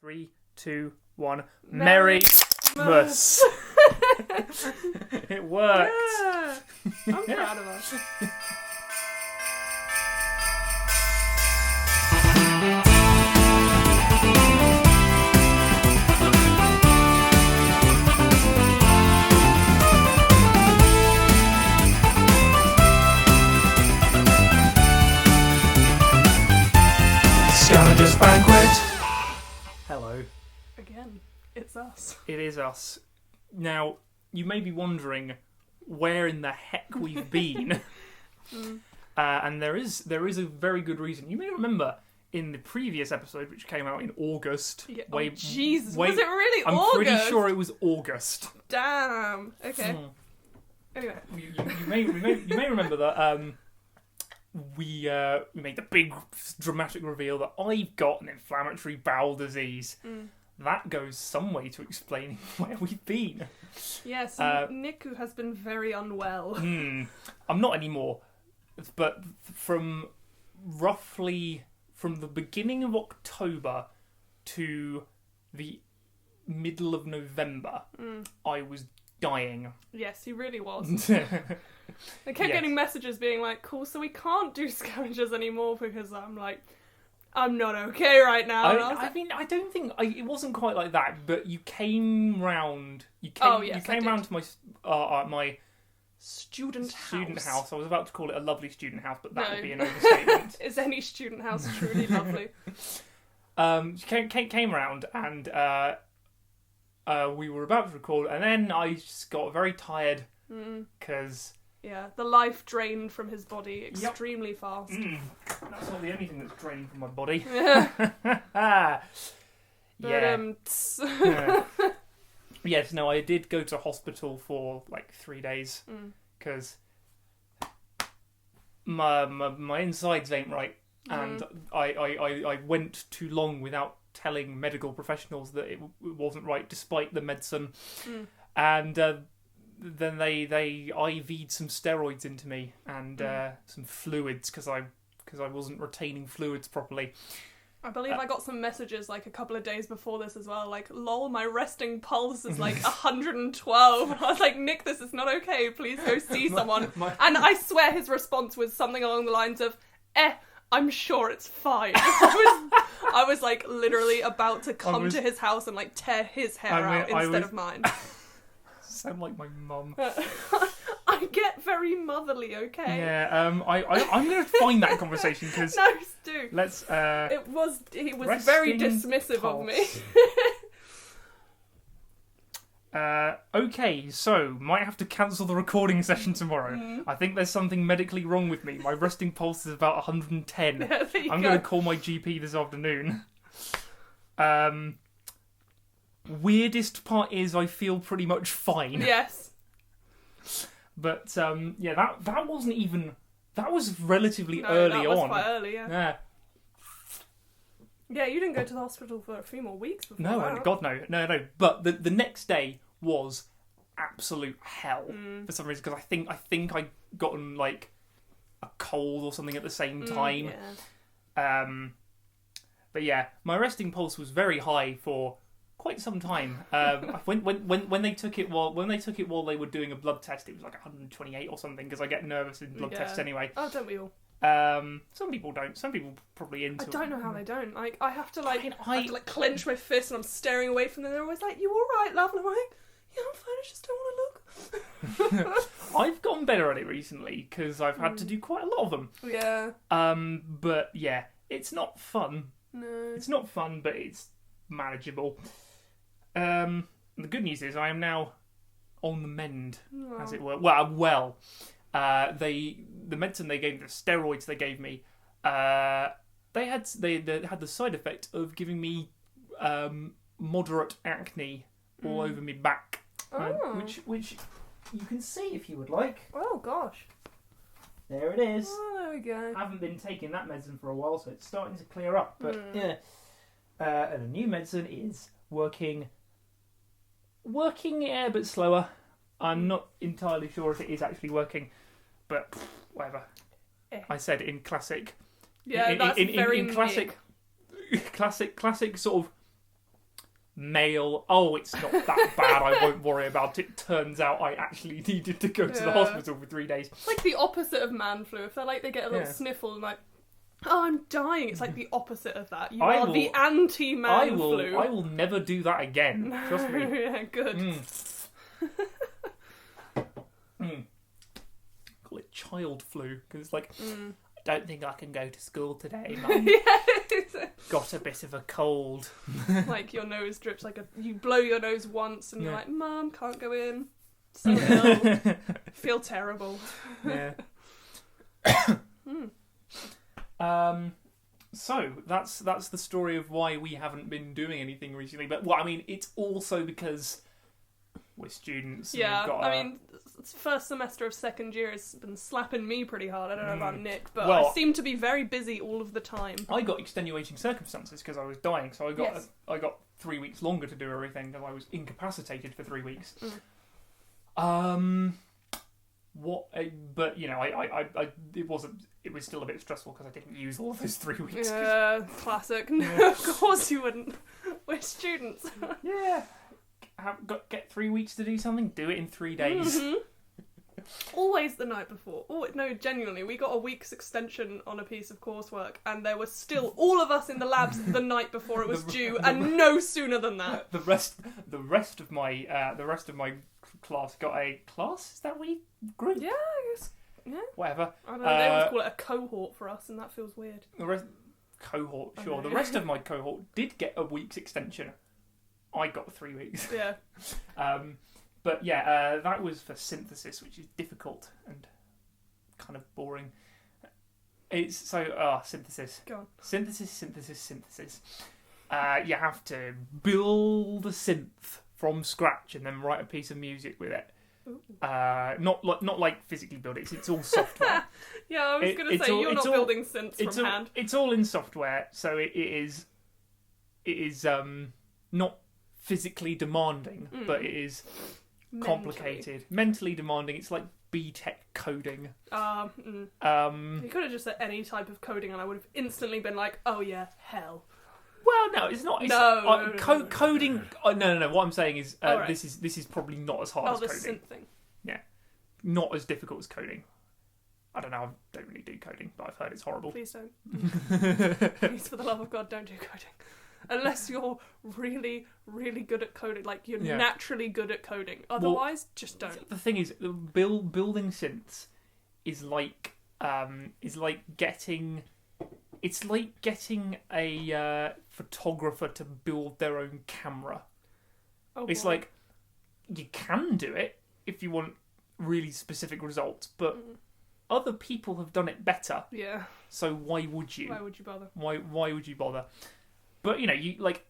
3, 2, 1. Merry Mus. It worked. Yeah. I'm proud of us. Scavenger's Banquet. Hello. Again, it's us. It is us. Now, you may be wondering where in the heck we've been. And there is a very good reason. You may remember in the previous episode, which came out in August. Yeah. Oh, Jesus. Was it really I'm August? pretty sure it was August. Damn. Okay. Anyway. You may remember that we made the big dramatic reveal that I've got an inflammatory bowel disease. That goes some way to explaining where we've been. Yes, Nick has been very unwell. I'm not anymore. But from the beginning of October to the middle of November, I was dying. Yes, he really was. I kept getting messages being like, cool, so we can't do scavengers anymore because I'm like, I'm not okay right now. I don't think it wasn't quite like that, but you came round. You came round to my student house. I was about to call it a lovely student house, but that would be an overstatement. Is any student house truly lovely? She came round and we were about to record, and then I just got very tired because. Yeah, the life drained from his body extremely fast. That's not the only thing that's drained from my body. Yes, no, I did go to hospital for like 3 days because my insides ain't right, and I went too long without telling medical professionals that it wasn't right, despite the medicine, and. Then they IV'd some steroids into me and some fluids because I wasn't retaining fluids properly. I believe I got some messages like a couple of days before this as well, like, lol, my resting pulse is like 112. And I was like, Nick, this is not okay, please go see someone. And I swear his response was something along the lines of, I'm sure it's fine. I was like literally about to come to his house and like tear his hair out instead of mine. Sound like my mum. I get very motherly, okay? Yeah, I'm going to find that conversation because... No, do. Let's... He was very dismissive of me. Okay, so, might have to cancel the recording session tomorrow. I think there's something medically wrong with me. My resting pulse is about 110. I'm going to call my GP this afternoon. Weirdest part is I feel pretty much fine. Yes. But, that wasn't even... That was relatively on. early That was quite early, Yeah. Yeah, you didn't go to the hospital for a few more weeks before No, God, no. No. But the next day was absolute hell for some reason, because I think I'd gotten, like, a cold or something at the same time. Yeah. But yeah, my resting pulse was very high for... quite some time. When they took it while they were doing a blood test, it was like 128 or something, because I get nervous in blood tests anyway. Oh, don't we all? Some people don't. Some people probably into. I don't know how they don't. Like, I have to clench my fist and I'm staring away from them. They're always like, "You all right, love?" And I'm like, "Yeah, I'm fine. I just don't want to look." I've gotten better at it recently because I've had to do quite a lot of them. Yeah. But yeah, it's not fun. No. It's not fun, but it's manageable. The good news is I am now on the mend, as it were. Well, the medicine they gave me, the steroids they gave me, they had the side effect of giving me moderate acne all over my back, which you can see if you would like. Oh gosh. There it is. Oh, there we go. I haven't been taking that medicine for a while, so it's starting to clear up. But yeah, and the new medicine is working a bit slower. I'm not entirely sure if it is actually working, but whatever. I said in classic. Yeah, that's very classic sort of male. Oh, it's not that bad. I won't worry about it. Turns out I actually needed to go to the hospital for 3 days. It's like the opposite of man flu. If they're like, they get a little sniffle and like, oh, I'm dying. It's like the opposite of that. You are the anti-man flu. I will never do that again. Trust me. Yeah, good. Call it child flu, because it's like, I don't think I can go to school today, Mum. Got a bit of a cold. Like your nose drips you blow your nose once and you're like, Mum, can't go in. So ill. Feel terrible. Yeah. So that's the story of why we haven't been doing anything recently. But well, I mean, it's also because we're students. And yeah, we've got I mean, first semester of second year has been slapping me pretty hard. I don't know about Nick, but well, I seem to be very busy all of the time. I got extenuating circumstances because I was dying, so I got 3 weeks longer to do everything because I was incapacitated for 3 weeks. But you know, it was still a bit stressful because I didn't use all of those 3 weeks. Yeah, classic. No, of course you wouldn't. We're students. Yeah. Get 3 weeks to do something, do it in 3 days. Always the night before. Oh no, genuinely, we got a week's extension on a piece of coursework, and there was still all of us in the labs the night before it was due, and no sooner than that. The rest of my class got a class. Is that what you group? Yeah, I guess. Yeah. Whatever. I don't know. They always call it a cohort for us, and that feels weird. The rest cohort, sure. The rest of my cohort did get a week's extension. I got 3 weeks. Yeah. But yeah, that was for synthesis, which is difficult and kind of boring. It's synthesis. Go on. Synthesis. You have to build a synth from scratch and then write a piece of music with it. Not like physically build it. It's all software. Yeah, I was going to say you're not building synths from hand. It's all in software, so it is not physically demanding, but it is complicated, mentally demanding. It's like BTEC coding. You could have just said any type of coding, and I would have instantly been like, "Oh yeah, hell." Well, no, it's not. It's, coding. No. What I'm saying is, right. This is probably not as hard as coding. The synth thing. Yeah, not as difficult as coding. I don't know. I don't really do coding, but I've heard it's horrible. Please don't. Please, for the love of God, don't do coding. Unless you're really, really good at coding, like you're naturally good at coding. Otherwise, just don't. The thing is, building synths is like getting a photographer to build their own camera. It's like you can do it if you want really specific results, but other people have done it better. Yeah. So why would you? Why would you bother? Why would you bother? But you know, you like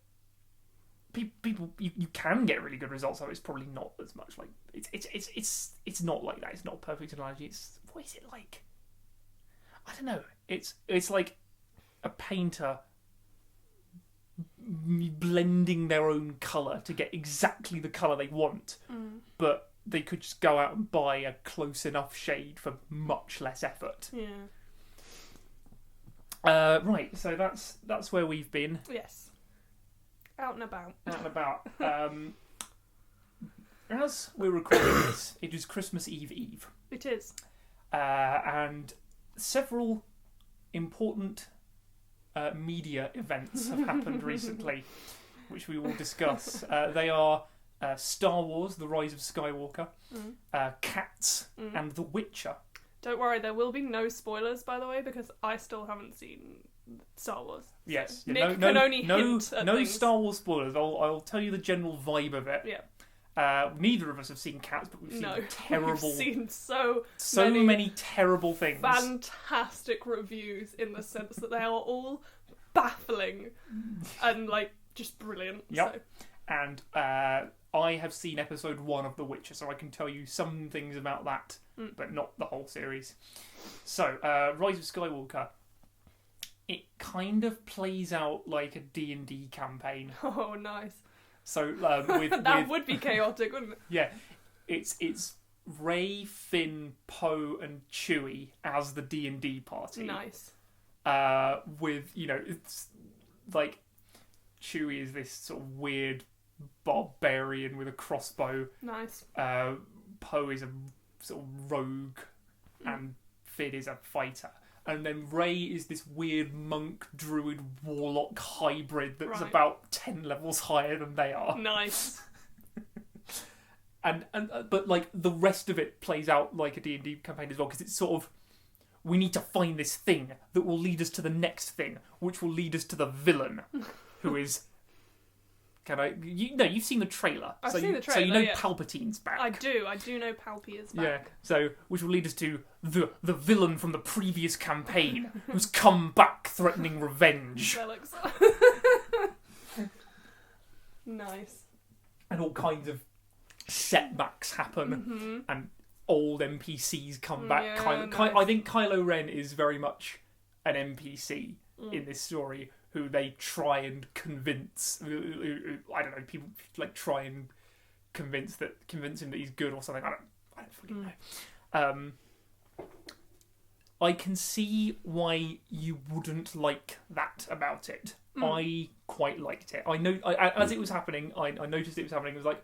people. You can get really good results. So it's probably not as much like it's not like that. It's not a perfect analogy. What is it like? I don't know. It's like a painter blending their own colour to get exactly the colour they want, but they could just go out and buy a close enough shade for much less effort. Yeah. Right, so that's where we've been. Yes. Out and about. As we're recording this, it is Christmas Eve. It is. And several important media events have happened recently, which we will discuss. They are Star Wars: The Rise of Skywalker, Cats, and The Witcher. Don't worry, there will be no spoilers, by the way, because I still haven't seen Star Wars. Yes. So Nick can only hint at no things. Star Wars spoilers. I'll tell you the general vibe of it. Yeah. Neither of us have seen Cats, but we've seen terrible... We've seen so many terrible things. Fantastic reviews in the sense that they are all baffling and, like, just brilliant. Yep. So. And I have seen episode 1 of The Witcher, so I can tell you some things about that, but not the whole series. So, Rise of Skywalker, it kind of plays out like a D&D campaign. Oh, nice. So, would be chaotic, wouldn't it? Yeah. It's Rey, Finn, Poe, and Chewie as the D&D party. Nice. With, it's like... Chewie is this sort of weird barbarian with a crossbow. Nice. Poe is a sort of rogue, and Finn is a fighter. And then Rey is this weird monk, druid, warlock hybrid that's about 10 levels higher than they are. Nice. But like the rest of it plays out like a D&D campaign as well, because it's sort of, we need to find this thing that will lead us to the next thing, which will lead us to the villain, who is... you've seen the trailer. I've seen the trailer, so you know Palpatine's back. I do know Palpy is back. Yeah, so, which will lead us to the villain from the previous campaign, who's come back threatening revenge. Nice. And all kinds of setbacks happen, and old NPCs come back. Nice. I think Kylo Ren is very much an NPC in this story, who they try and convince. I don't know. People like try and convince him that he's good or something. I don't fucking know. I can see why you wouldn't like that about it. I quite liked it. I know as it was happening. I noticed it was happening. It was like,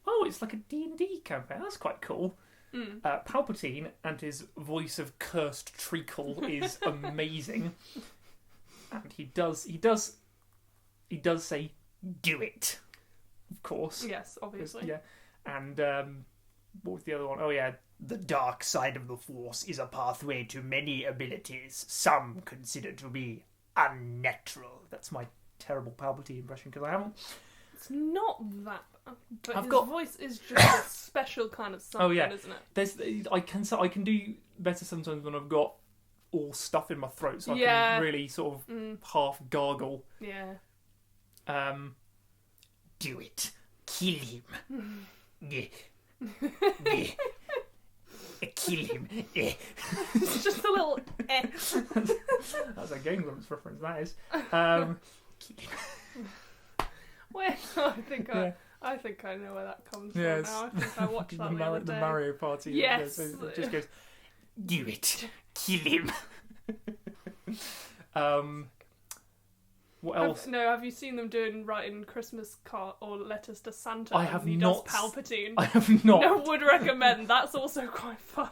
oh, it's like a D&D campaign. That's quite cool. Palpatine and his voice of cursed Treacle is amazing. And he does say, "Do it," of course. Yes, obviously. Yeah. And what was the other one? Oh yeah, the dark side of the Force is a pathway to many abilities some consider to be unnatural. That's my terrible Palpatine impression, because I haven't. It's not that, but his voice is just a special kind of something, isn't it? I can do better sometimes when I've got all stuff in my throat, so I can really sort of half gargle. Yeah. Do it. Kill him. Kill him. It's just a little eh. That's a Game Grumps reference, that is. Kill him. Wait, I think I know where that comes from now. I think I watched that the other day. The Mario Party. Yes. It just goes, do it. Kill him. What else? Have you seen them writing Christmas card or letters to Santa? I have and he not. Does Palpatine. I have not. No, would recommend. That's also quite fun.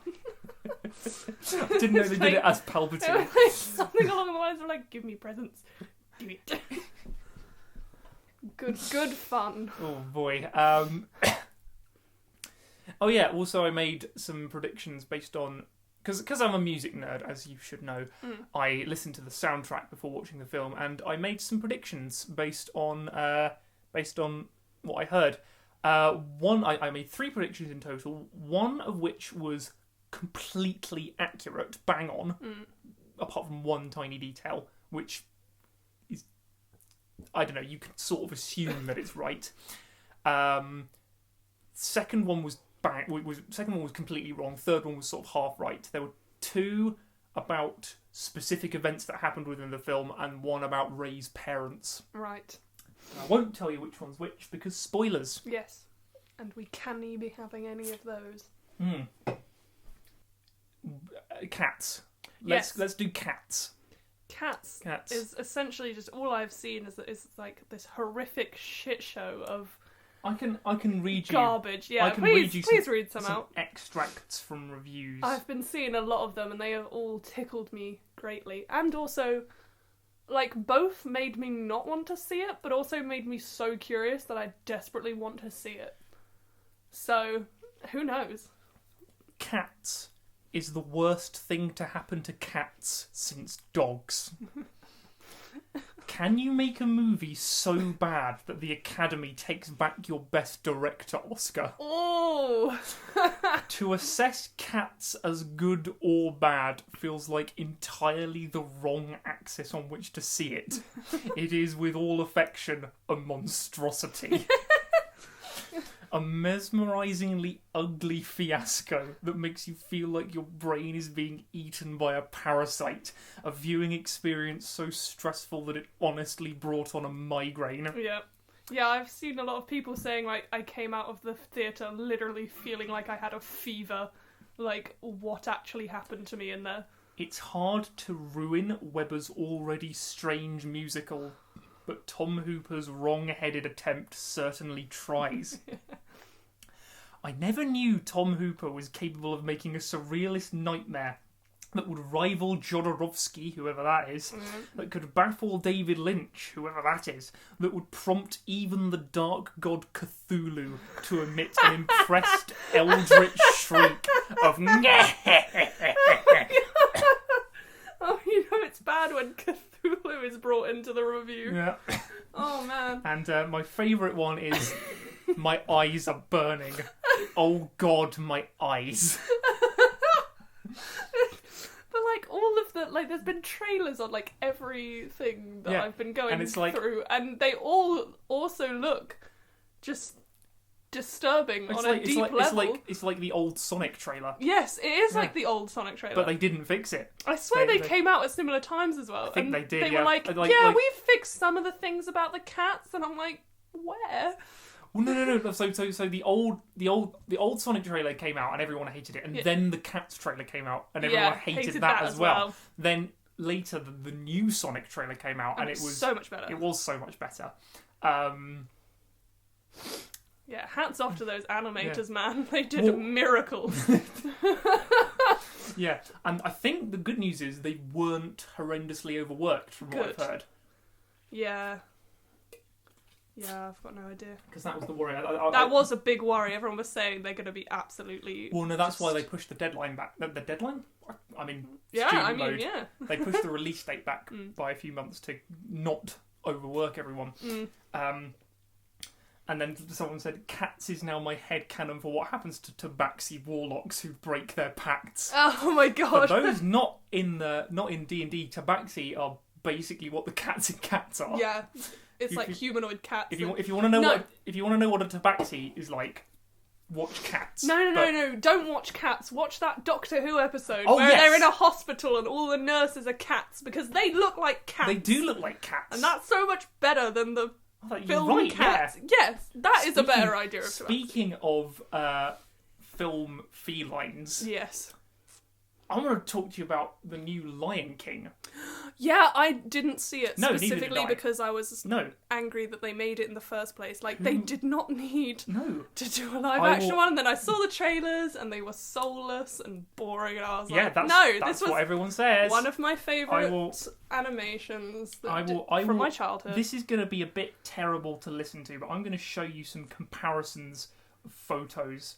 I didn't know they did it as Palpatine. Something along the lines of like, give me presents. Give it. Good fun. Oh boy. Oh yeah. Also, I made some predictions based on. Because I'm a music nerd, as you should know, I listened to the soundtrack before watching the film, and I made some predictions based on what I heard. I made 3 predictions in total, one of which was completely accurate, bang on, apart from one tiny detail, which is, I don't know, you can sort of assume that it's right. Second one was second one was completely wrong. Third one was sort of half right. There were 2 about specific events that happened within the film, and 1 about Rey's parents. Right. I won't tell you which one's which because spoilers. Yes, and we can't be having any of those. Cats. Yes. Let's do cats. Cats is essentially just all I've seen is like this horrific shit show of. I can read you garbage. Yeah, please read some out. Extracts from reviews. I've been seeing a lot of them, and they have all tickled me greatly, and also, like, both made me not want to see it, but also made me so curious that I desperately want to see it. So, who knows? Cats is the worst thing to happen to cats since dogs. Can you make a movie so bad that the Academy takes back your Best Director Oscar? Oh! To assess Cats as good or bad feels like entirely the wrong axis on which to see it. It is, with all affection, a monstrosity. A mesmerisingly ugly fiasco that makes you feel like your brain is being eaten by a parasite. A viewing experience so stressful that it honestly brought on a migraine. Yeah. Yeah, I've seen a lot of people saying, like, I came out of the theatre literally feeling like I had a fever. Like, what actually happened to me in there? It's hard to ruin Webber's already strange musical but Tom Hooper's wrong-headed attempt certainly tries. I never knew Tom Hooper was capable of making a surrealist nightmare that would rival Jodorowsky, whoever that is, that could baffle David Lynch, whoever that is, that would prompt even the dark god Cthulhu to emit an impressed eldritch shriek of Oh, you know it's bad when Cthulhu is brought into the review. Yeah. Oh, man. And my favourite one is, my eyes are burning. Oh, God, my eyes. But, like, all of the... Like, there's been trailers on, like, everything that I've been going through, and they all also look just disturbing on a deep level. It's like the old Sonic trailer. Yes, it is like the old Sonic trailer. But they didn't fix it. I swear they came out at similar times as well. I think they did, They were like, we've fixed some of the things about the cats, and I'm like, where? Well, no. So the old Sonic trailer came out and everyone hated it, and then the Cats trailer came out and everyone hated that as well. Then later the new Sonic trailer came out and it was so much better. It was so much better. Yeah, hats off to those animators, man. They did a miracle. Yeah, and I think the good news is they weren't horrendously overworked from what I've heard. Yeah. Yeah, I've got no idea. Because that was the worry. That was a big worry. Everyone was saying they're going to be absolutely... Well, no, that's why they pushed the deadline back. The deadline? I mean, mode. They pushed the release date back by a few months to not overwork everyone. And then someone said, Cats is now my headcanon for what happens to tabaxi warlocks who break their pacts. Oh my god. But those not in D&D, tabaxi are basically what the cats in Cats are. Yeah. It's like humanoid cats. If you want to know what a tabaxi is like, watch Cats. No. Don't watch Cats. Watch that Doctor Who episode where they're in a hospital and all the nurses are cats because they look like cats. They do look like cats. And that's so much better than the film Cats. Yeah. Yes, that is a better idea of tabaxi. Speaking of film felines. Yes. I want to talk to you about the new Lion King. Yeah, I didn't see it specifically because I was No. angry that they made it in the first place. Like, they did not need to do a live-action one. And then I saw the trailers, and they were soulless and boring, and I was like, this was what everyone says. One of my favourite animations from my childhood. This is going to be a bit terrible to listen to, but I'm going to show you some comparisons of photos.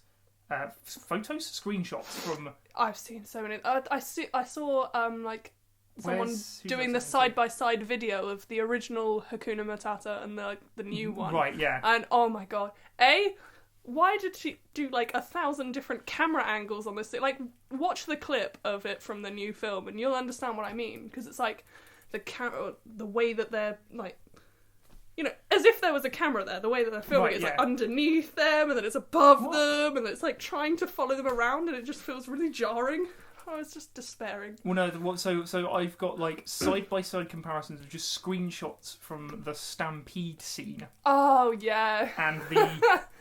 Screenshots from... I've seen so many. I saw like someone doing the side-by-side video of the original Hakuna Matata and the new one. Right, yeah. And oh my god. Why did she do like 1,000 different camera angles on this thing? Like, watch the clip of it from the new film and you'll understand what I mean. Because it's like the way that they're like... You know, as if there was a camera there, the way that they're filming it's like underneath them, and then it's above them, and it's like trying to follow them around, and it just feels really jarring. I was just despairing. Well, no, so I've got like side-by-side comparisons of just screenshots from the Stampede scene. Oh, yeah. And the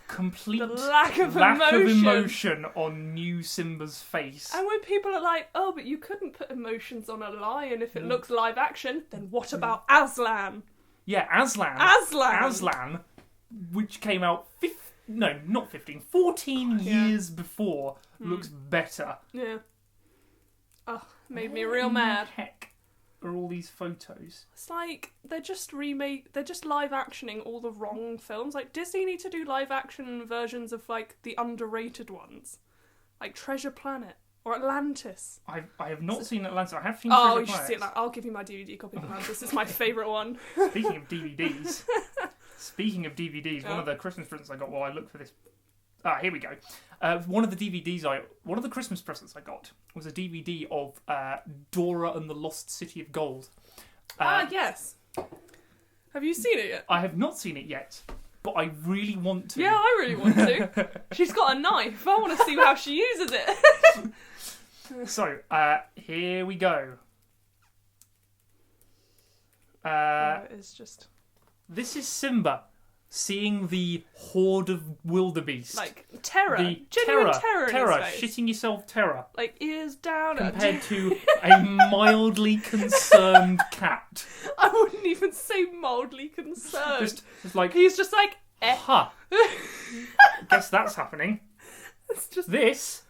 complete the lack of emotion on new Simba's face. And when people are like, oh, but you couldn't put emotions on a lion if it looks live action, then what about Aslan? Yeah, Aslan, which came out 14 years before, looks better. Yeah. Oh, made me real mad. Heck are all these photos? It's like they're just live actioning all the wrong films. Like, Disney need to do live action versions of like the underrated ones. Like Treasure Planet. Or Atlantis. I have not seen Atlantis. I have seen Treasure Planet. You should see it. I'll give you my DVD copy of Atlantis. It's my favourite one. Speaking of DVDs, one of the Christmas presents I got while I looked for this... here we go. One of the Christmas presents I got was a DVD of Dora and the Lost City of Gold. Yes. Have you seen it yet? I have not seen it yet. But I really want to. Yeah, I really want to. She's got a knife. I want to see how she uses it. So, here we go. It's just... This is Simba seeing the horde of wildebeest, Like terror, the genuine terror in his face. shitting yourself terror, Like ears down, compared to a mildly concerned cat. I wouldn't even say mildly concerned. Just like, He's just like, huh. Guess that's happening. It's just This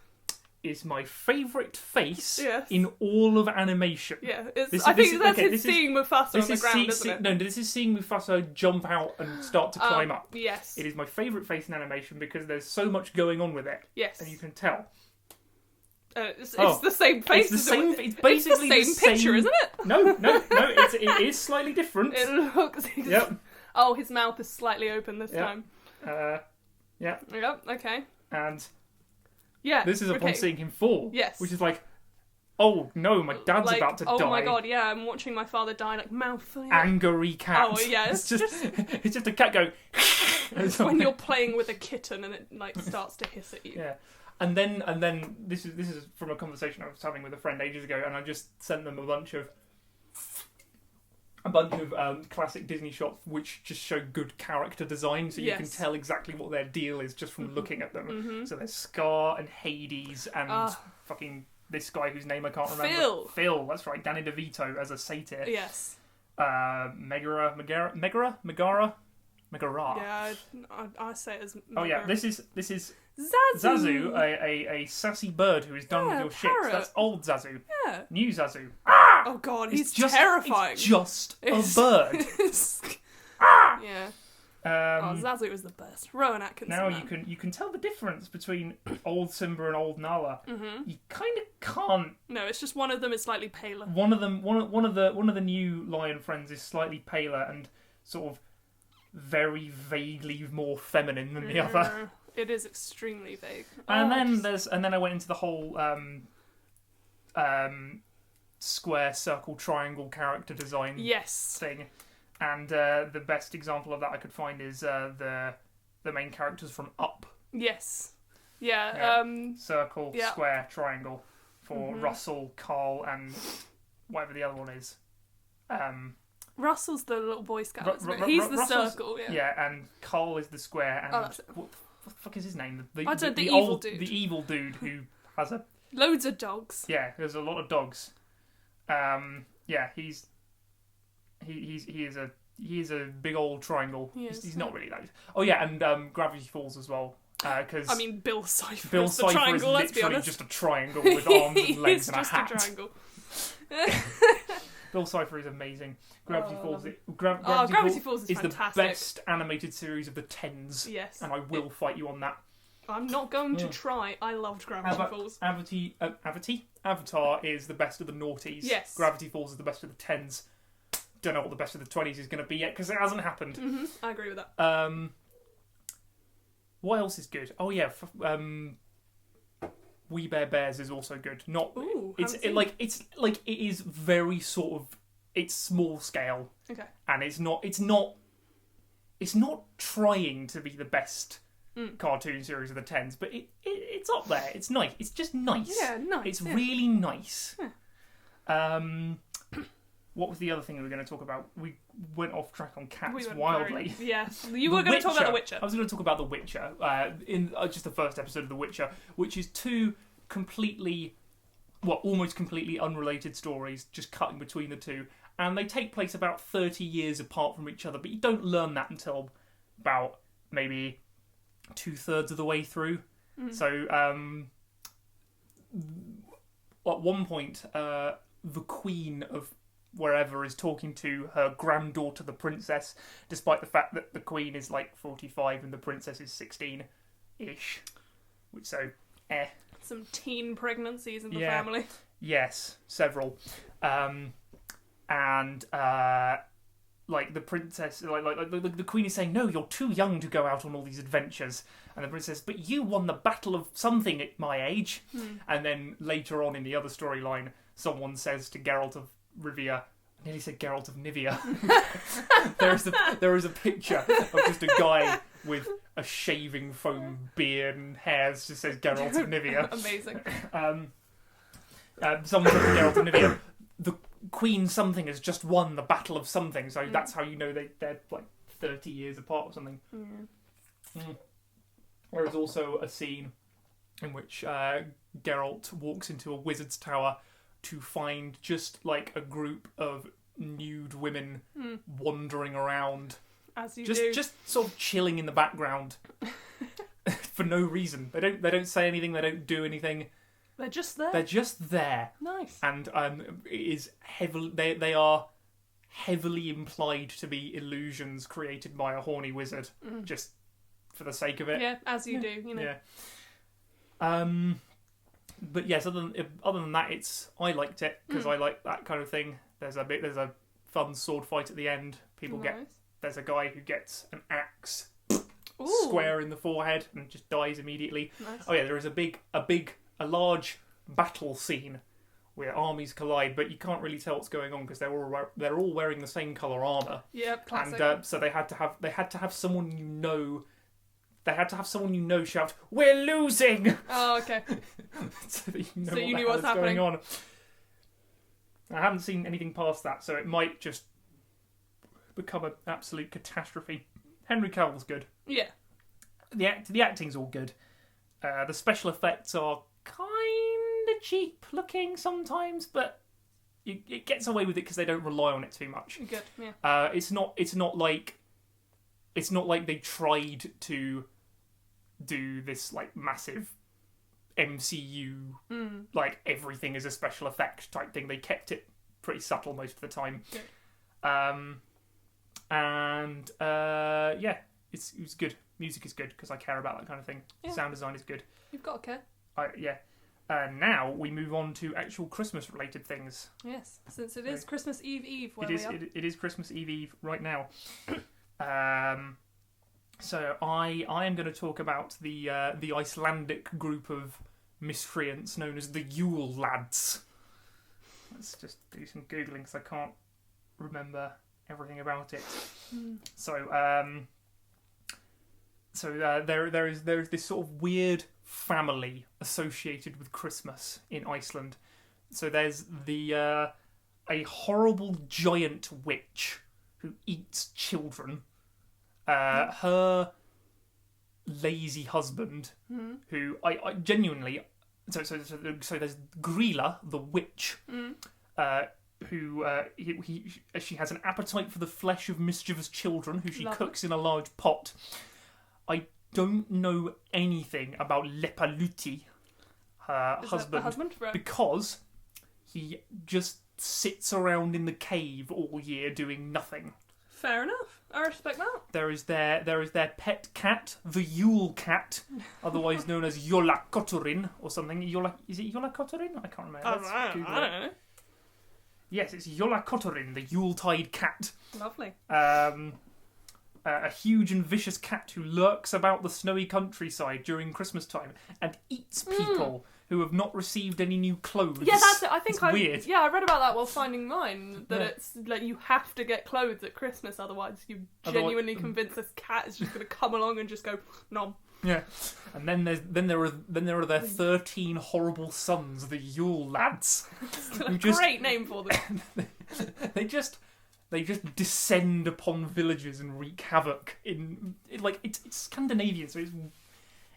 is my favourite face Yes. in all of animation. yeah. This- I think this- that's okay, him this is- seeing Mufasa on the ground, isn't it? No, this is seeing Mufasa jump out and start to climb up. Yes. It is my favourite face in animation because there's so much going on with it, Yes. and you can tell. It's the same face. It's the isn't same. it? It's basically the same picture, isn't it? No. It is slightly different. It looks. Yep. Oh, his mouth is slightly open this Yep. time. Yeah. Yep. Okay. And Yeah. this is upon okay. seeing him fall. Yes. Which is like, oh no, my dad's Like, about to die. Oh my god! Yeah, I'm watching my father die. Like mouth. Angry cat. Oh yeah, it's just a cat going. when you're playing with a kitten and it like starts to hiss at you. Yeah, and then this is from a conversation I was having with a friend ages ago, and I just sent them a bunch of classic Disney shots which just show good character design, so you can tell exactly what their deal is just from looking at them. Mm-hmm. So there's Scar and Hades and fucking this guy whose name I can't remember. Phil, that's right. Danny DeVito as a satyr. Yes. Megara. Yeah, I say it as. Oh yeah, this is Zazu. a sassy bird who is done with your shit. parrot. That's old Zazu. Yeah. New Zazu. Oh god, It's he's terrifying. It's just a bird. Yeah. Um, Zazu is the best. Rowan Atkinson. now man. you can tell the difference between old Simba and old Nala. Mm-hmm. You kind of can't. No, it's just one of them is slightly paler. One of the new lion friends is slightly paler and sort of very vaguely more feminine than the other. It is extremely vague. And then I went into the whole square, circle, triangle character design thing, and the best example of that I could find is the main characters from Up. Yes. Yeah. Circle, square, triangle for Russell, Carl, and whatever the other one is. Russell's the little Boy Scout. He's the Russell's, circle. Yeah. Yeah, and Carl is the square. And that's it. what the fuck is his name? The evil dude. The evil dude who has a loads of dogs. Yeah, there's a lot of dogs. Yeah, he is a big old triangle. He's not really that. Oh yeah, and Gravity Falls as well. Because Bill Cipher. Bill is the Cipher triangle. is Let's be literally honest. just a triangle with arms and legs and a just hat. a triangle. Bill Cipher is amazing. Gravity Falls. Gravity Falls is the fantastic. best animated series of the tens. Yes. And I will fight you on that. I'm not going to try. I loved Gravity Falls. Avatar is the best of the noughties. Yes. Gravity Falls is the best of the tens. Don't know what the best of the 20s is going to be yet because it hasn't happened. Mm-hmm. I agree with that. What else is good? Oh yeah, We Bare Bears is also good. It is very sort of it's small scale. Okay. And it's not trying to be the best cartoon series of the tens, but it's up there. It's nice. It's just nice. Yeah, nice. It's really nice. Yeah. What was the other thing we were going to talk about? We went off track on cats wildly. Yes. You were going to talk about The Witcher. I was going to talk about The Witcher in just the first episode of The Witcher, which is two almost completely unrelated stories, just cutting between the two. And they take place about 30 years apart from each other, but you don't learn that until about maybe 2/3 of the way through. So, at one point, the queen of wherever is talking to her granddaughter, the princess, despite the fact that the queen is like 45 and the princess is 16-ish. Some teen pregnancies in the family. Yes, several. Like the princess, the queen is saying, "No, you're too young to go out on all these adventures." And the princess, "But you won the battle of something at my age." And then later on in the other storyline, someone says to Geralt of Rivia, I nearly said Geralt of Nivea. there is a picture of just a guy with a shaving foam beard and hairs. Just says Geralt of Nivea. Amazing. Someone said to Geralt of Nivea, the Queen something has just won the battle of something, so that's how you know they're like 30 years apart or something. Yeah. There is also a scene in which Geralt walks into a wizard's tower to find just like a group of nude women wandering around. As you do. Just sort of chilling in the background for no reason. They don't say anything, they don't do anything. They're just there. They're just there. Nice. And it is heavily they are heavily implied to be illusions created by a horny wizard, just for the sake of it. Yeah, as you do, you know. Yeah. But yes, other than that, I liked it because I like that kind of thing. There's a fun sword fight at the end. There's a guy who gets an axe square in the forehead and just dies immediately. Nice. Oh yeah, there is a large battle scene where armies collide, but you can't really tell what's going on because they're all wearing the same colour armour. Yeah, classic. And so they had to have someone you know. They had to have someone you know shout, "We're losing!" Oh, okay. so that you know so what you the knew hell what's is happening. going on. I haven't seen anything past that, so it might just become an absolute catastrophe. Henry Cavill's good. Yeah. The acting's all good. The special effects are kind of cheap looking sometimes, but it gets away with it because they don't rely on it too much. Good. Yeah. It's not like they tried to do this like massive MCU like everything is a special effect type thing. They kept it pretty subtle most of the time. Good. It was good. Music is good because I care about that kind of thing. Yeah. Sound design is good. You've got to care. Now we move on to actual Christmas related things. Yes, since it is Christmas Eve where It is Christmas Eve right now. So I am going to talk about the Icelandic group of miscreants known as the Yule Lads. Let's just do some googling because I can't remember everything about it. There is this sort of weird family associated with Christmas in Iceland. So there's a horrible giant witch who eats children. Her lazy husband, who I genuinely... So there's Grilla, the witch, she has an appetite for the flesh of mischievous children, who she cooks in a large pot. I don't know anything about Lepaluti, her husband, right? Because he just sits around in the cave all year doing nothing. Fair enough. I respect that. There is their pet cat, the Yule cat, otherwise known as Jólakötturinn or something. Is it Jólakötturinn? I can't remember. I don't know. Yes, it's Jólakötturinn, the Yuletide cat. Lovely. A huge and vicious cat who lurks about the snowy countryside during Christmas time and eats people who have not received any new clothes. Yeah, that's it. I think weird. Yeah, I read about that while finding mine. That it's like you have to get clothes at Christmas, otherwise you're genuinely convinced this cat is just going to come along and just go nom. Yeah, and then there are their 13 horrible sons, the Yule Lads. Great name for them. They just descend upon villages and wreak havoc it's Scandinavian, so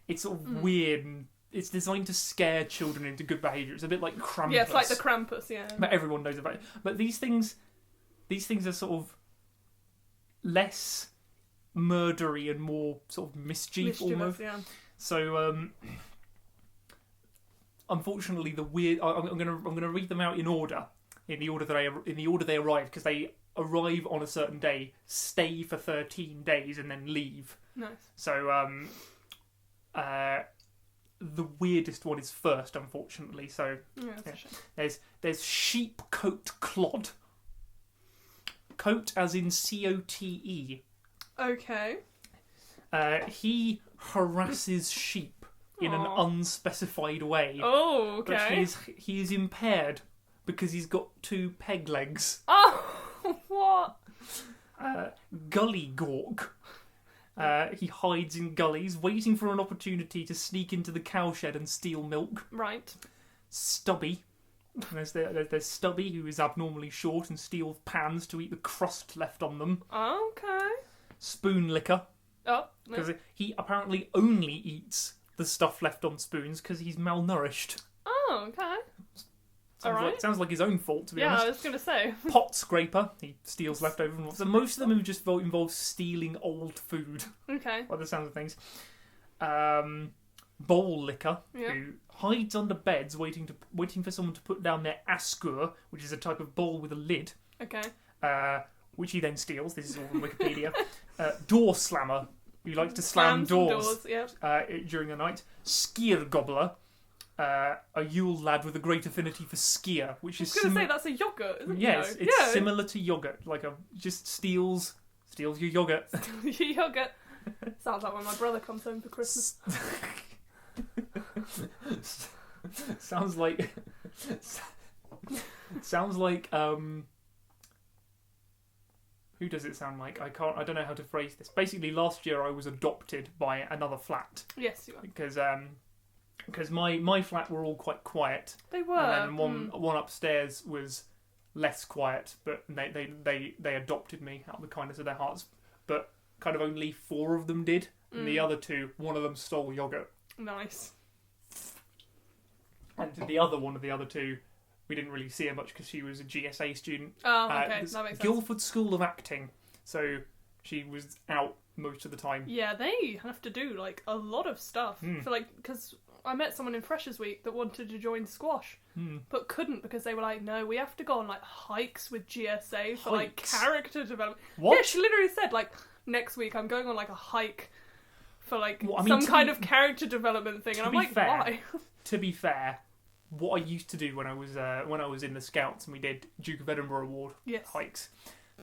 it's sort of weird and it's designed to scare children into good behaviour. It's a bit like Krampus. Yeah, it's like the Krampus, yeah. But everyone knows about it. But these things are sort of less murdery and more sort of mischievous almost. Yeah. So unfortunately, the weird. I'm gonna read them out in order they arrive, because they arrive on a certain day, stay for 13 days, and then leave. Nice. So the weirdest one is first, unfortunately. So there's Sheepcote Clod. Coat as in COTE. Okay. He harasses sheep in an unspecified way. Oh, okay. But he is impaired because he's got 2 peg legs. Oh, what? Gully Gawk. He hides in gullies, waiting for an opportunity to sneak into the cowshed and steal milk. Right. Stubby. There's Stubby, who is abnormally short and steals pans to eat the crust left on them. Okay. Spoon licker. Oh, Because he apparently only eats the stuff left on spoons because he's malnourished. Oh, okay. Sounds like his own fault, to be honest. Yeah, I was going to say. Pot scraper. He steals leftover. So most of them just involve stealing old food. Okay. By the sounds of things. Bowl licker, who hides under beds waiting for someone to put down their askur, which is a type of bowl with a lid. Okay. Which he then steals. This is all from Wikipedia. Door slammer, who likes to slam doors during the night. Skier gobbler, a Yule lad with a great affinity for skier, which is. I was going to say that's a yogurt, isn't it? Yes, it's similar to yogurt. Just steals your yogurt. Your yogurt. Sounds like when my brother comes home for Christmas. Sounds like who does it sound like? I don't know how to phrase this. Basically, last year I was adopted by another flat. Yes, you are. Because my flat were all quite quiet. They were. And then one upstairs was less quiet, but they adopted me out of the kindness of their hearts. But kind of only 4 of them did, and the other 2, one of them stole yogurt. Nice. And the other one of the other 2, we didn't really see her much because she was a GSA student. Oh, okay, that makes sense. Guildford School of Acting, so she was out most of the time. Yeah, they have to do a lot of stuff because I met someone in Freshers Week that wanted to join squash, but couldn't because they were like, no, we have to go on hikes with GSA for character development. What? Yeah, she literally said next week I'm going on a hike for some kind of character development thing, and I'm like, why? To be fair, what I used to do when I was in the Scouts and we did Duke of Edinburgh Award hikes,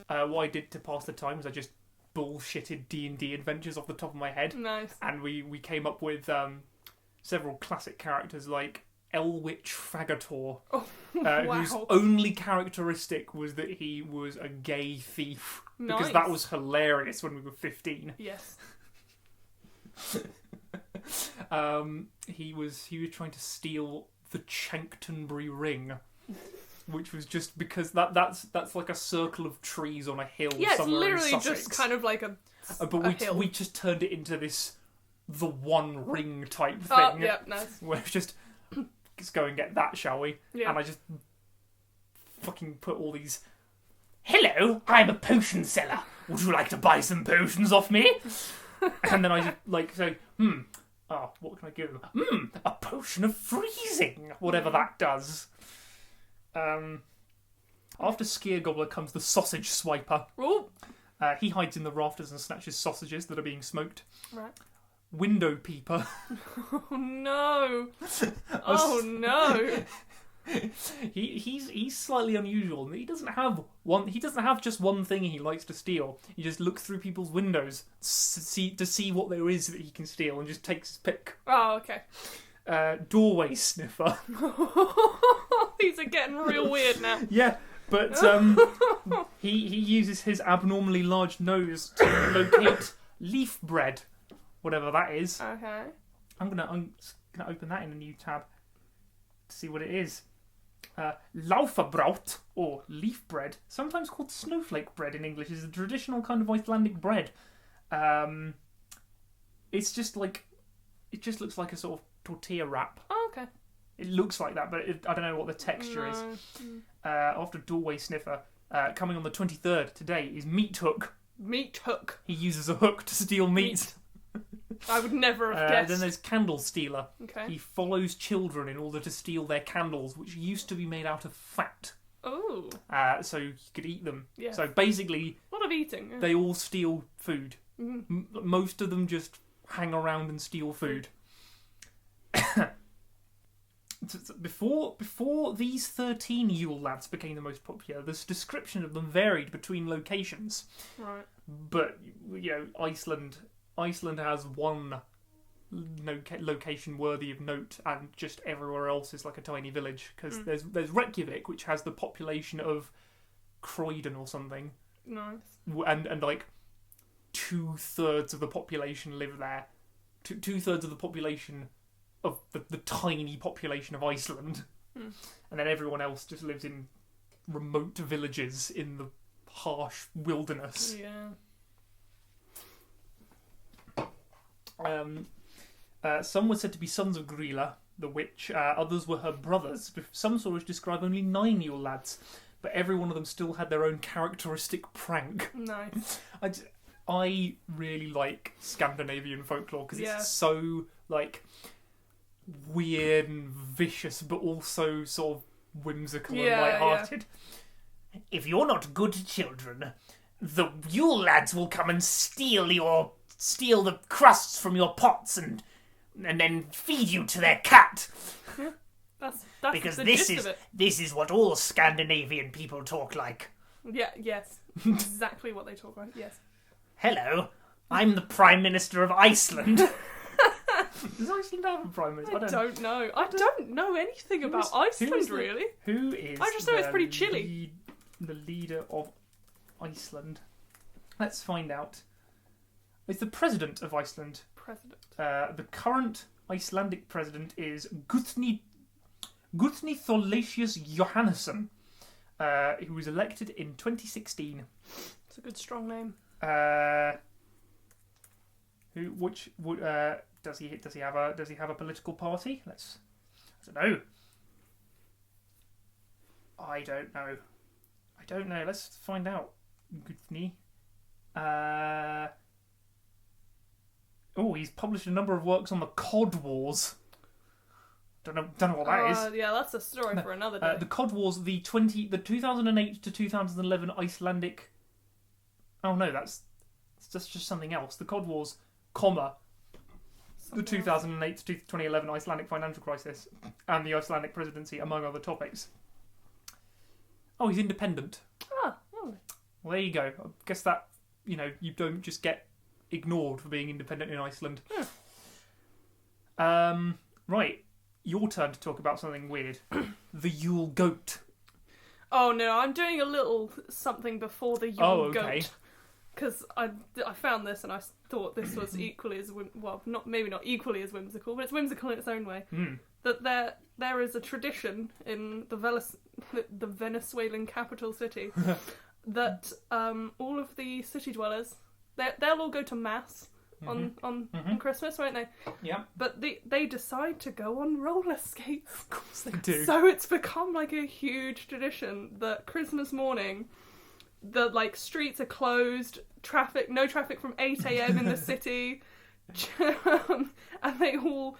what I did to pass the time was I just bullshitted D&D adventures off the top of my head. Nice. And we came up with several classic characters like Elwich Fagator, whose only characteristic was that he was a gay thief. Nice. Because that was hilarious when we were 15. Yes. He was trying to steal the Chanctonbury Ring, which was just because that's a circle of trees on a hill somewhere in Sussex. Yeah, it's literally just kind of like a hill. We just turned it into the One Ring type thing. Oh, yeah, nice. Where it's just, let's go and get that, shall we? Yeah. And I just fucking put all these, hello, I'm a potion seller. Would you like to buy some potions off me? And then I just say, what can I give them? A potion of freezing, whatever that does. After Skier Gobbler comes the sausage swiper. Ooh. He hides in the rafters and snatches sausages that are being smoked. Right. Window peeper. Oh no! Oh no! He's slightly unusual. He doesn't have just one thing he likes to steal. He just looks through people's windows to see what there is that he can steal and just takes his pick. Oh, okay. Doorway sniffer. These are getting real weird now. Yeah, but he uses his abnormally large nose to locate leaf bread, whatever that is. Okay. I'm gonna open that in a new tab to see what it is. Lauferbrot, or leaf bread, sometimes called snowflake bread in English, is a traditional kind of Icelandic bread. It just looks like a sort of tortilla wrap. Oh, okay. It looks like that, but I don't know what the texture is. After Doorway Sniffer, coming on the 23rd today is Meat Hook. Meat Hook. He uses a hook to steal meat. I would never have guessed. Then there's Candle Stealer. Okay. He follows children in order to steal their candles, which used to be made out of fat. Oh. So you could eat them. Yeah. So basically, a lot of eating. Yeah. They all steal food. Mm-hmm. Most of them just hang around and steal food. Before these 13 Yule lads became the most popular, the description of them varied between locations. Right. But Iceland has one location worthy of note, and just everywhere else is like a tiny village. Because there's Reykjavik, which has the population of Croydon or something. Nice. And like 2/3 of the population live there. 2/3 of the population of the tiny population of Iceland. And then everyone else just lives in remote villages in the harsh wilderness. Yeah. Some were said to be sons of Grilla, the witch. Others were her brothers. Some stories describe only 9 Yule lads, but every one of them still had their own characteristic prank. Nice. I really like Scandinavian folklore because Yeah. it's so like weird and vicious, but also sort of whimsical and light-hearted. Yeah. If you're not good children, the Yule lads will come and steal the crusts from your pots and then feed you to their cat. That's because the this gist of it. This is what all Scandinavian people talk like. Yeah. Yes. Exactly what they talk like. Yes. Hello, I'm the Prime Minister of Iceland. Does Iceland have a Prime Minister? I don't know. I don't know anything about Iceland, really. Who is I just know it's pretty chilly. The leader of Iceland? Let's find out. It's the President of Iceland. The current Icelandic President is Guðni Thorlacius Johannesson, who was elected in 2016. It's a good, strong name. Does he have a political party? I don't know. Let's find out. Guðni. He's published a number of works on the Cod Wars. Don't know what that is. Yeah, that's a story for another day. The Cod Wars, the 2008 to 2011 Icelandic. Oh no, that's just something else. The Cod Wars, the 2008 to 2011 Icelandic financial crisis and the Icelandic presidency, among other topics. Oh, he's independent. Oh. Well, there you go. I guess that, you don't just get ignored for being independent in Iceland. Yeah. Right. Your turn to talk about something weird. The Yule goat. Oh no, I'm doing a little something before the Yule goat. Because I found this and I thought this was equally as maybe not equally as whimsical, but it's whimsical in its own way. That there is a tradition in the Venezuelan capital city that all of the city dwellers they'll all go to mass on Christmas, won't they? Yeah. But they decide to go on roller skates. Of course they do. So it's become like a huge tradition that Christmas morning, the streets are closed, no traffic from 8 a.m. in the city, and they all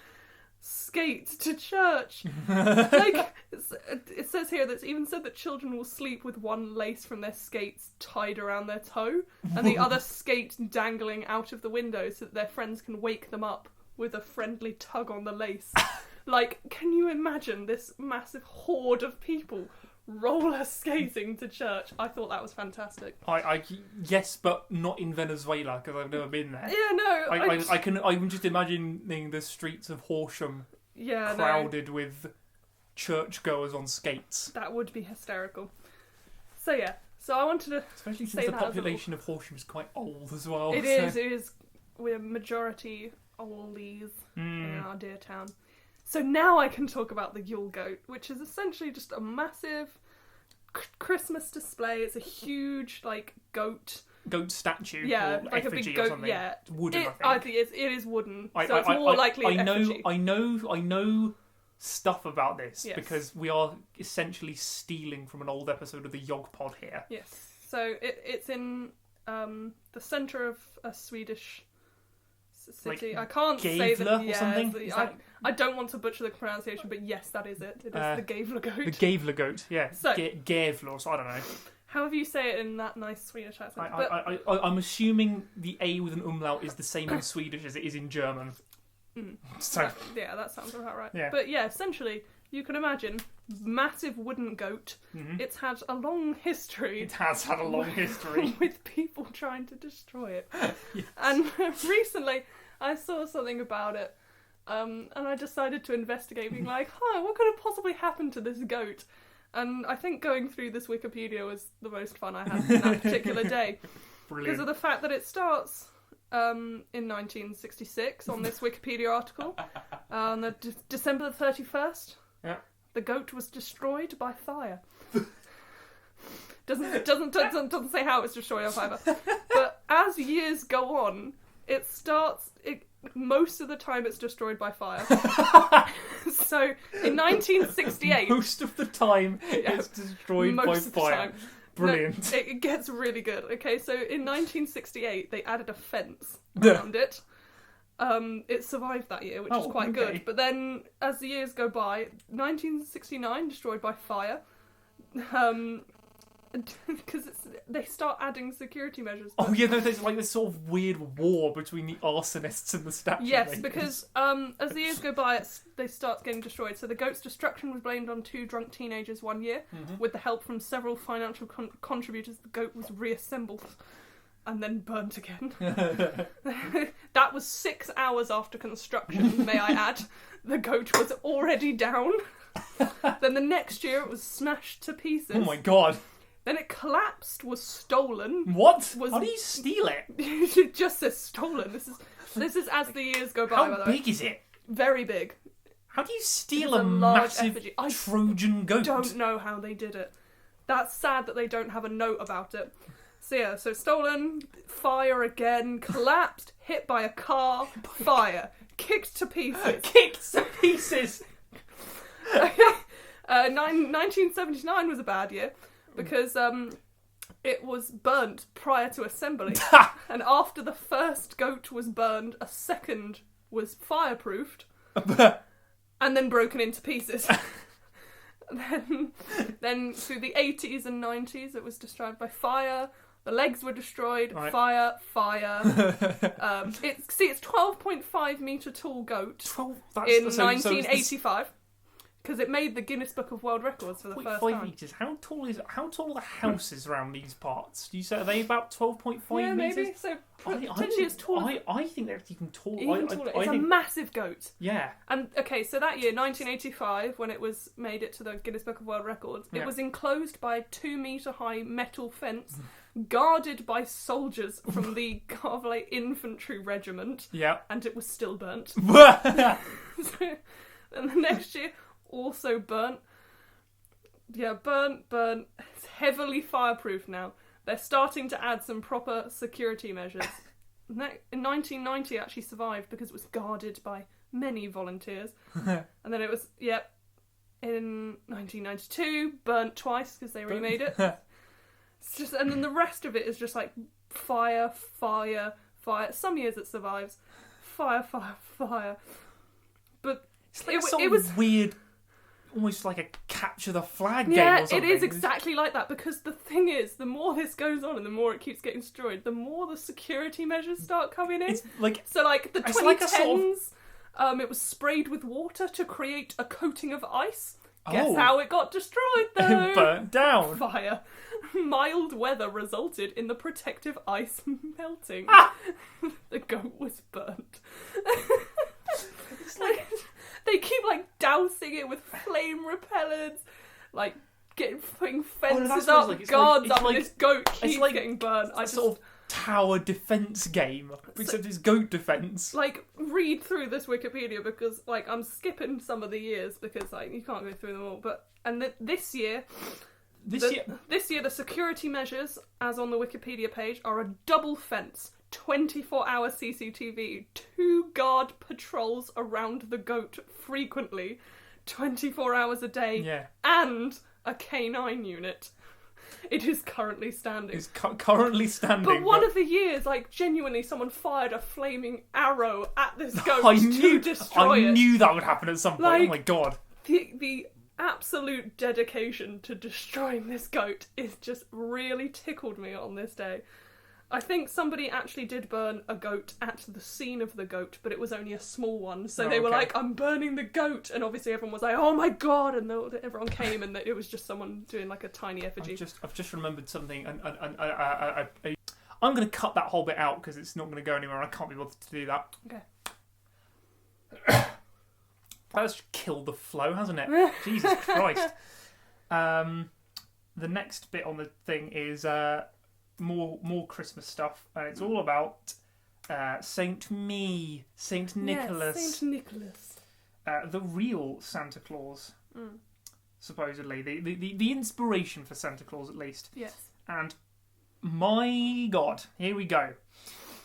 skate to church. It says here that it's even said that children will sleep with one lace from their skates tied around their toe, and the other skate dangling out of the window so that their friends can wake them up with a friendly tug on the lace. Can you imagine this massive horde of people roller skating to church? I thought that was fantastic. Yes, but not in Venezuela because I've never been there. Yeah, no. I'm just imagining the streets of Horsham crowded with churchgoers on skates. That would be hysterical. So I wanted to especially since the population of Horsham is quite old as well. It is. We're majority oldies in our dear town. So now I can talk about the Yule goat, which is essentially just a massive Christmas display. It's a huge, goat statue, yeah, or like a big goat, or something. Yeah, it's wooden. I think it is wooden, so it's more likely. I know stuff about this because we are essentially stealing from an old episode of the Yog Pod here. Yes, so it's in the centre of a Swedish city. I can't say that. Or something? I don't want to butcher the pronunciation, but yes, that is it. It is the Gavler goat. The Gavler goat, yeah. So, Gavler, so I don't know. However you say it in that nice Swedish accent. I'm assuming the A with an umlaut is the same in Swedish as it is in German. So that sounds about right. Yeah. But essentially, you can imagine massive wooden goat. It's had a long history. It has had a long history with people trying to destroy it. Yes. And recently, I saw something about it, and I decided to investigate, being like, what could have possibly happened to this goat? And I think going through this Wikipedia was the most fun I had in that particular day. Brilliant. Because of the fact that it starts in 1966 on this Wikipedia article, on the December the 31st. Yeah. The goat was destroyed by fire. Doesn't say how it was destroyed by fire. But as years go on, it most of the time it's destroyed by fire. So in 1968... Most of the time it's destroyed by fire. Brilliant. No, it gets really good. Okay, so in 1968 they added a fence around it. It survived that year, which is quite good. But then, as the years go by, 1969 destroyed by fire, because they start adding security measures. Oh yeah, there's like this sort of weird war between the arsonists and the statue Yes, makers. because as the years go by, they start getting destroyed. So the goat's destruction was blamed on 2 drunk teenagers one year. Mm-hmm. With the help from several financial contributors, the goat was reassembled and then burnt again. That was 6 hours after construction, may I add. The goat was already down. Then the next year it was smashed to pieces. Oh my god. Then it collapsed, was stolen. What? How do you steal it? It just says stolen. This is as the years go by. How big is it? Very big. How do you steal a massive Trojan goat? I don't know how they did it. That's sad that they don't have a note about it. So yeah, so stolen, fire again, collapsed, hit by a car, fire, kicked to pieces. Kicked to pieces! 1979 was a bad year because it was burnt prior to assembly. And after the first goat was burned, a second was fireproofed and then broken into pieces. Then through the 80s and 90s it was destroyed by fire. The legs were destroyed. Right. Fire. It's 12.5 metre tall goat in 1985 because it made the Guinness Book of World Records for the first time. 5 metres. How tall are the houses around these parts? Do you say are they about 12.5 yeah, metres? Maybe. So potentially it's taller. I think they're even taller. Even taller. It's a massive goat. Yeah. And okay, so that year, 1985, when it was made it to the Guinness Book of World Records, it was enclosed by a 2 metre high metal fence. Guarded by soldiers from the Carvelet Infantry Regiment. Yeah. And it was still burnt. And the next year, also burnt. Yeah, burnt. It's heavily fireproof now. They're starting to add some proper security measures. In 1990, it actually survived because it was guarded by many volunteers. And then it was, in 1992, burnt twice because they remade it. It's just, and then the rest of it is just like fire. Some years it survives. Fire. But it's like it was weird, almost like a capture the flag game or something. It is exactly like that because the thing is, the more this goes on and the more it keeps getting destroyed, the more the security measures start coming in. It's like, so like the 2010s, it was sprayed with water to create a coating of ice. Guess how it got destroyed though? Burnt down. Fire. Mild weather resulted in the protective ice melting. The goat was burnt. It's like they keep like dousing it with flame repellents, like putting fences up, guards up, and this goat keeps getting burnt. Sort of tower defense game, except it's goat defense. Like, read through this Wikipedia because, like, I'm skipping some of the years because, like, you can't go through them all. But this year, the security measures, as on the Wikipedia page, are a double fence, 24-hour CCTV, 2 guard patrols around the goat frequently, 24 hours a day, and a K9 unit. It is currently standing. It's currently standing. But one of the years, like, genuinely someone fired a flaming arrow at this goat to destroy it. I knew that would happen at some point. Like, oh my god. The absolute dedication to destroying this goat is just really tickled me on this day. I think somebody actually did burn a goat at the scene of the goat, but it was only a small one. So they were like, I'm burning the goat. And obviously everyone was like, oh my god. And everyone came and it was just someone doing like a tiny effigy. I've just remembered something. And I'm going to cut that whole bit out because it's not going to go anywhere. I can't be bothered to do that. Okay. That's killed the flow, hasn't it? Jesus Christ. The next bit on the thing is... More Christmas stuff, and it's all about Saint Nicholas. Yes, Saint Nicholas. The real Santa Claus, supposedly. The inspiration for Santa Claus, at least. Yes. And my God, here we go.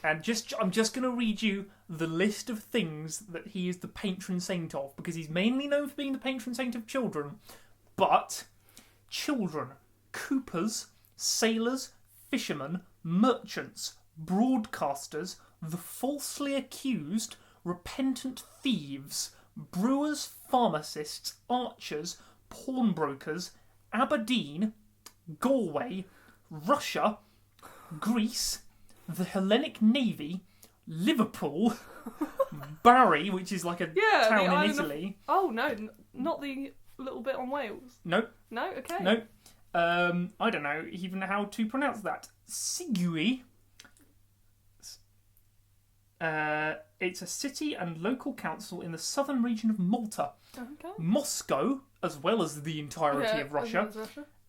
And I'm just going to read you the list of things that he is the patron saint of, because he's mainly known for being the patron saint of children. But children, coopers, sailors, fishermen, merchants, broadcasters, the falsely accused, repentant thieves, brewers, pharmacists, archers, pawnbrokers, Aberdeen, Galway, Russia, Greece, the Hellenic Navy, Liverpool, Barry, which is like a town in Italy. Oh no, not the little bit on Wales. Nope. No, okay. Nope. I don't know even how to pronounce that. Sigui. It's a city and local council in the southern region of Malta. Okay. Moscow, as well as the entirety of Russia.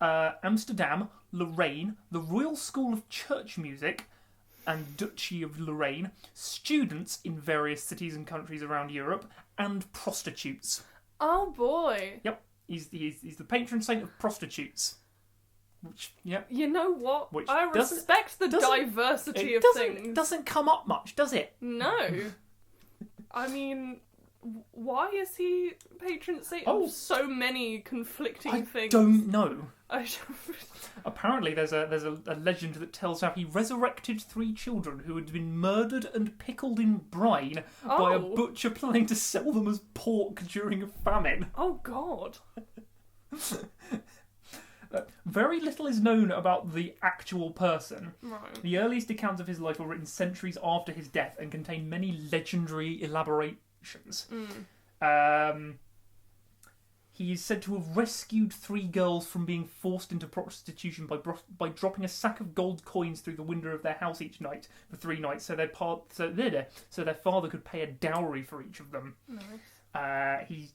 Amsterdam, Lorraine, the Royal School of Church Music and Duchy of Lorraine, students in various cities and countries around Europe, and prostitutes. Oh boy. Yep, he's the patron saint of prostitutes. Which, yep. You know what? Which I respect the diversity of things. It doesn't come up much, does it? No. I mean, why is he patron saint of so many conflicting things? I don't know. Apparently, there's a legend that tells how he resurrected 3 children who had been murdered and pickled in brine by a butcher planning to sell them as pork during a famine. Oh God. Very little is known about the actual person. Right. The earliest accounts of his life were written centuries after his death and contain many legendary elaborations. He is said to have rescued 3 girls from being forced into prostitution by dropping a sack of gold coins through the window of their house each night for 3 nights, so their father could pay a dowry for each of them. Nice.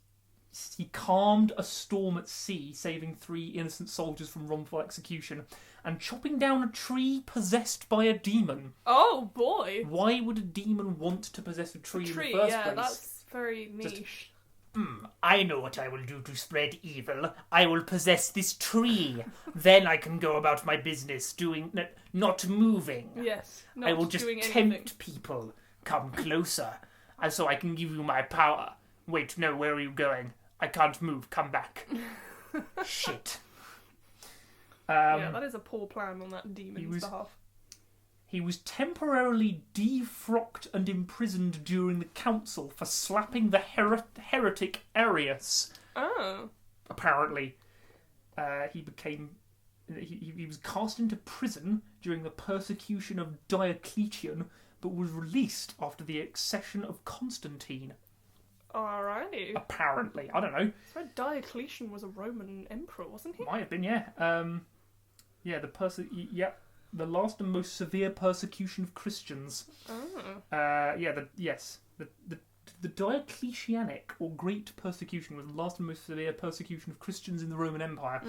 He calmed a storm at sea, saving 3 innocent soldiers from wrongful execution, and chopping down a tree possessed by a demon. Oh boy! Why would a demon want to possess a tree in the first place? Yeah, that's very niche. I know what I will do to spread evil. I will possess this tree. Then I can go about my business, not moving. Yes, I will just tempt people. Come closer, and so I can give you my power. Wait, no, where are you going? I can't move. Come back. Shit. Yeah, that is a poor plan on that demon's behalf. He was temporarily defrocked and imprisoned during the council for slapping the heretic Arius. Oh. Apparently, he was cast into prison during the persecution of Diocletian, but was released after the accession of Constantine. Alrighty. Apparently, I don't know. So Diocletian was a Roman emperor, wasn't he? Might have been, yeah. The last and most severe persecution of Christians. Oh. The Diocletianic, or Great Persecution, was the last and most severe persecution of Christians in the Roman Empire.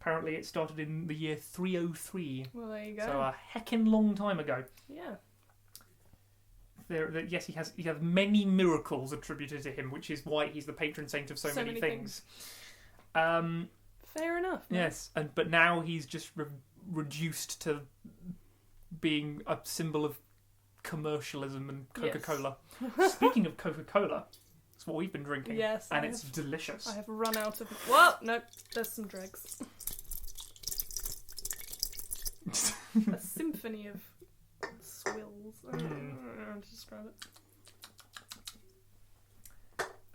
Apparently it started in the year 303. Well, there you go. So a heckin' long time ago. Yeah. Yes, he has many miracles attributed to him, which is why he's the patron saint of so many things. Fair enough. Man. Yes, but now he's just reduced to being a symbol of commercialism and Coca-Cola. Yes. Speaking of Coca-Cola, that's what we've been drinking. Yes, and it's delicious. I have run out of. Well, no, there's some dregs. A symphony of swills. I don't know how to describe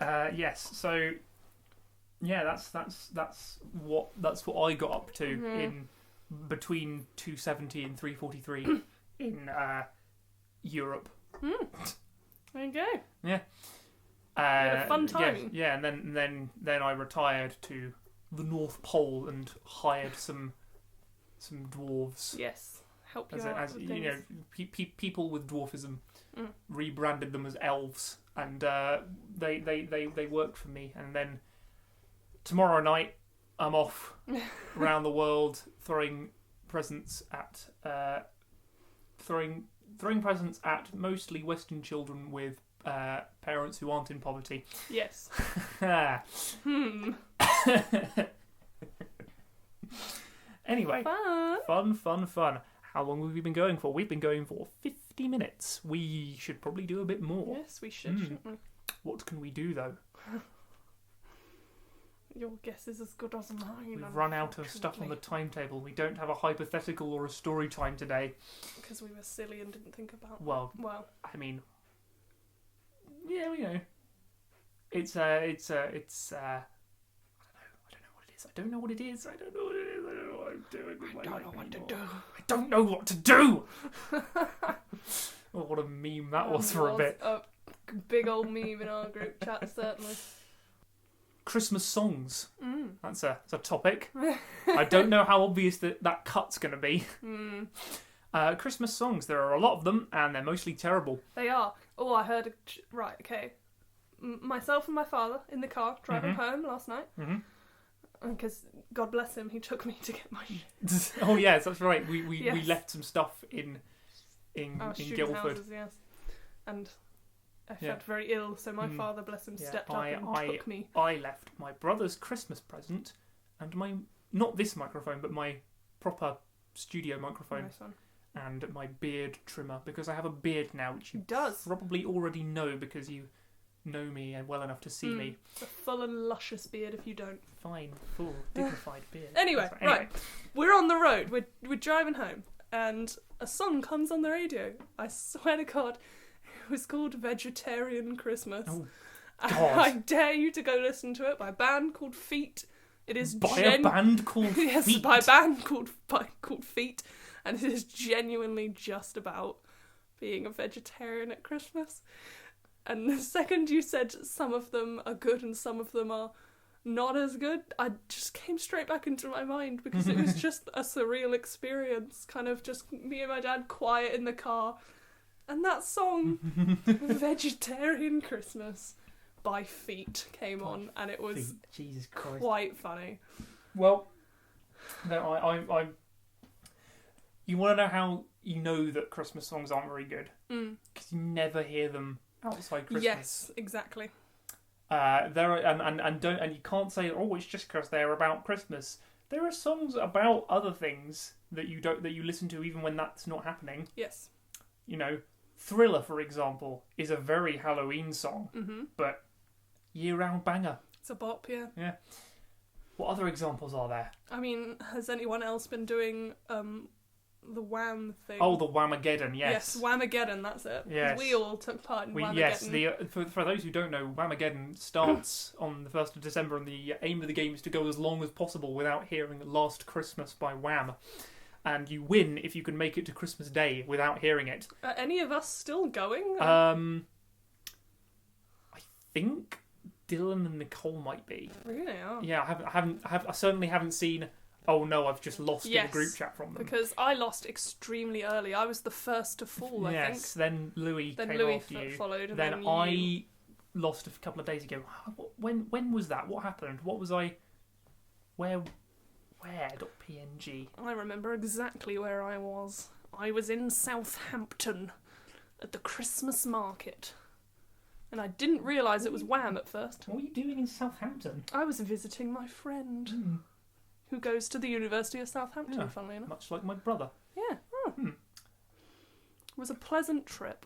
it. Yes. So, yeah, that's what I got up to in between 270 and 343 in Europe. There you go. Yeah. Had a fun time. Yeah, and then I retired to the North Pole and hired some dwarves. Yes. Help you out with things. You know, people with dwarfism rebranded them as elves, and they worked for me. And then tomorrow night, I'm off around the world throwing presents at mostly Western children with parents who aren't in poverty. Yes. Anyway, fun. How long have we been going for? We've been going for 50 minutes. We should probably do a bit more. Yes, we should, shouldn't we? What can we do, though? Your guess is as good as mine. We've run out of stuff on the timetable. We don't have a hypothetical or a story time today. Because we were silly and didn't think about... Well, I mean... Yeah, you know. It's I don't know what it is. I don't know what I'm doing with my life. I don't know what to do. I don't know what to do! Oh, what a meme that was for a bit. A big old meme in our group chat, certainly. Christmas songs. That's a topic. I don't know how obvious that cut's going to be. Christmas songs. There are a lot of them, and they're mostly terrible. They are. Oh, I heard... Right, okay. Myself and my father in the car driving home last night. Because, God bless him, he took me to get my shit. Oh, yes, that's right. We left some stuff in Guildford. Houses, yes. And I felt very ill, so my father, bless him, stepped up and took me. I left my brother's Christmas present and my... Not this microphone, but my proper studio microphone. Nice one. And my beard trimmer, because I have a beard now, which you probably already know because you know me well enough to see me. It's a full and luscious beard if you don't. Fine, full, dignified beard. Anyway, right. We're on the road. We're driving home, and a song comes on the radio. I swear to God, it was called Vegetarian Christmas. Oh, God. I dare you to go listen to it by a band called Feet. It is by a band called Feet? Yes, by a band called Feet. And it is genuinely just about being a vegetarian at Christmas. And the second you said some of them are good and some of them are not as good, I just came straight back into my mind because it was just a surreal experience. Kind of just me and my dad quiet in the car. And that song, Vegetarian Christmas by Feet, came on, and it was Jesus Christ. Quite funny. Well, no, I you want to know how you know that Christmas songs aren't very good? Because you never hear them outside Christmas. Yes, exactly. There are, and you can't say, oh, it's just because they're about Christmas. There are songs about other things that you listen to even when that's not happening. Yes. You know, Thriller, for example, is a very Halloween song, but year-round banger. It's a bop, yeah. Yeah. What other examples are there? I mean, has anyone else been doing the Wham thing? Oh, the Whamageddon, yes. Yes, Whamageddon, that's it. Yes. We all took part in Whamageddon. Yes, for those who don't know, Whamageddon starts on the 1st of December, and the aim of the game is to go as long as possible without hearing Last Christmas by Wham. And you win if you can make it to Christmas Day without hearing it. Are any of us still going? I think Dylan and Nicole might be. Really? Oh. Yeah, I certainly haven't seen. Oh no, I've just lost in the group chat from them. Because I lost extremely early. I was the first to fall, I think. Yes, then Louis came after you. Followed, and then I lost a couple of days ago. When was that? What happened? What was I? Where? .png. I remember exactly where I was. I was in Southampton at the Christmas market. And I didn't realise it was Wham at first. What were you doing in Southampton? I was visiting my friend who goes to the University of Southampton, funnily enough. Much like my brother. Yeah. Oh. It was a pleasant trip.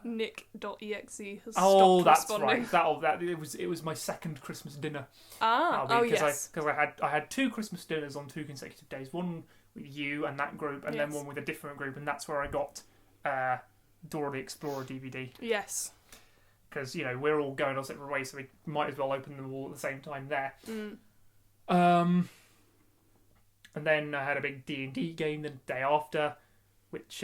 Nick.exe has stopped responding. Right. It was my second Christmas dinner. Yes. Because I had two Christmas dinners on 2 consecutive days. One with you and that group, and then one with a different group, and that's where I got Dora the Explorer DVD. Yes. Because, we're all going our separate ways, so we might as well open them all at the same time there. And then I had a big D&D game the day after, which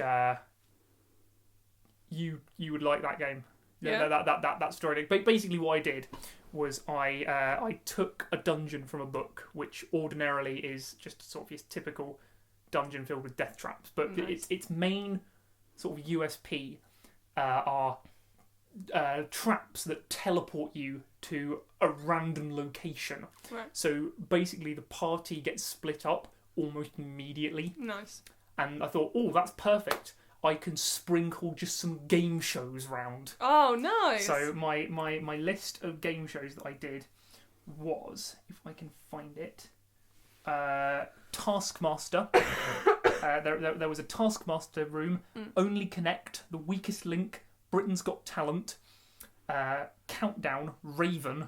you would like that game. Yeah. That story. But basically what I did was I took a dungeon from a book, which ordinarily is just sort of your typical dungeon filled with death traps, but its main sort of USP are traps that teleport you to a random location. Right. So basically the party gets split up almost immediately. Nice. And I thought, oh, that's perfect. I can sprinkle just some game shows round. Oh, nice. So my list of game shows that I did was, if I can find it, Taskmaster. There was a Taskmaster room. Only Connect, The Weakest Link, Britain's Got Talent, Countdown, Raven.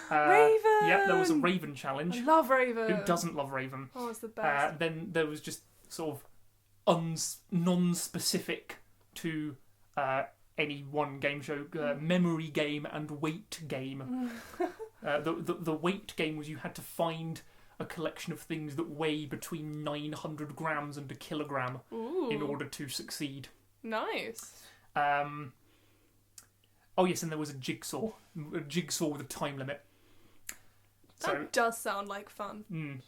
Raven! Yeah, there was a Raven challenge. I love Raven. Who doesn't love Raven? Oh, it's the best. Then there was just sort of non-specific to any one game show, memory game and weight game. The weight game was you had to find a collection of things that weigh between 900 grams and a kilogram in order to succeed. Nice. Oh yes, and there was a jigsaw with a time limit. That does sound like fun.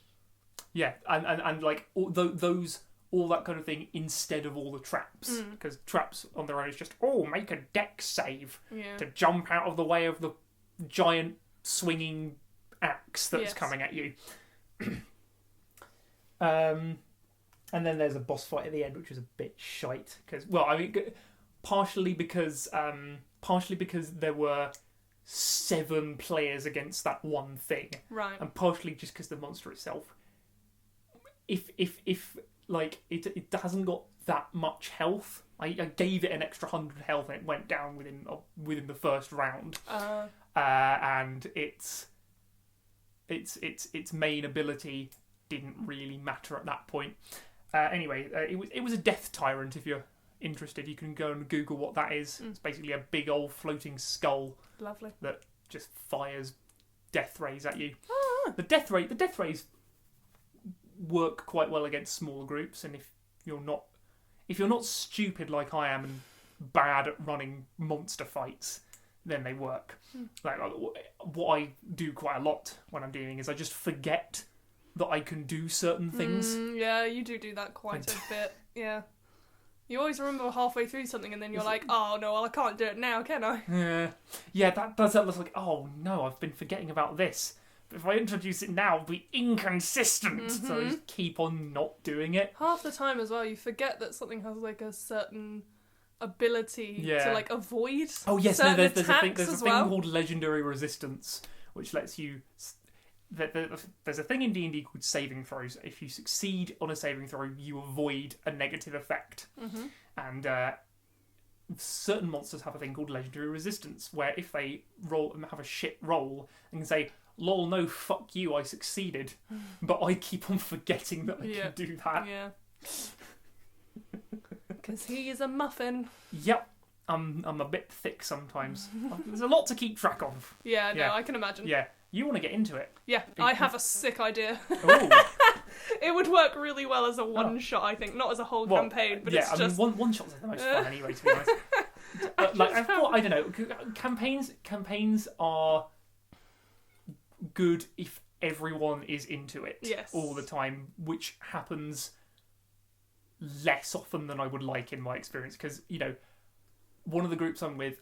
Yeah, and like all that kind of thing instead of all the traps, because traps on their own is just make a dex save to jump out of the way of the giant swinging axe that's coming at you. And then there's a boss fight at the end, which was a bit shite because, partially because there were 7 players against that one thing, right? And partially just because the monster itself, if it hasn't got that much health. I gave it an extra 100 health and it went down within the first round. And its main ability didn't really matter at that point. Anyway, it was a death tyrant. If you're interested, you can go and Google what that is. It's basically a big old floating skull. Lovely. That just fires death rays at you. Oh. The death rays work quite well against smaller groups, and if you're not stupid like I am and bad at running monster fights, then they work. Like what I do quite a lot when I'm dealing is I just forget that I can do certain things. Yeah, you do that quite a bit. Yeah. You always remember halfway through something and then you're like, oh no, well I can't do it now, can I? Yeah, that looks like, oh no, I've been forgetting about this. But if I introduce it now, it'll be inconsistent. So I just keep on not doing it. Half the time as well, you forget that something has like a certain ability to like avoid. Oh yes, certain there's a thing well. called legendary resistance, which lets you. There's a thing in D&D called saving throws. If you succeed on a saving throw, you avoid a negative effect. And certain monsters have a thing called legendary resistance, where if they have a shit roll and can say, "Lol, no, fuck you, I succeeded," but I keep on forgetting that I can do that. Yeah. Because he is a muffin. Yep. I'm a bit thick sometimes. There's a lot to keep track of. Yeah, no, I can imagine. Yeah. You want to get into it? Yeah, I have a sick idea. Ooh. It would work really well as a one-shot, I think, not as a whole campaign, but it's just... one shots are the most fun anyway, to be honest. I don't know, campaigns are good if everyone is into it all the time, which happens less often than I would like in my experience, because, one of the groups I'm with,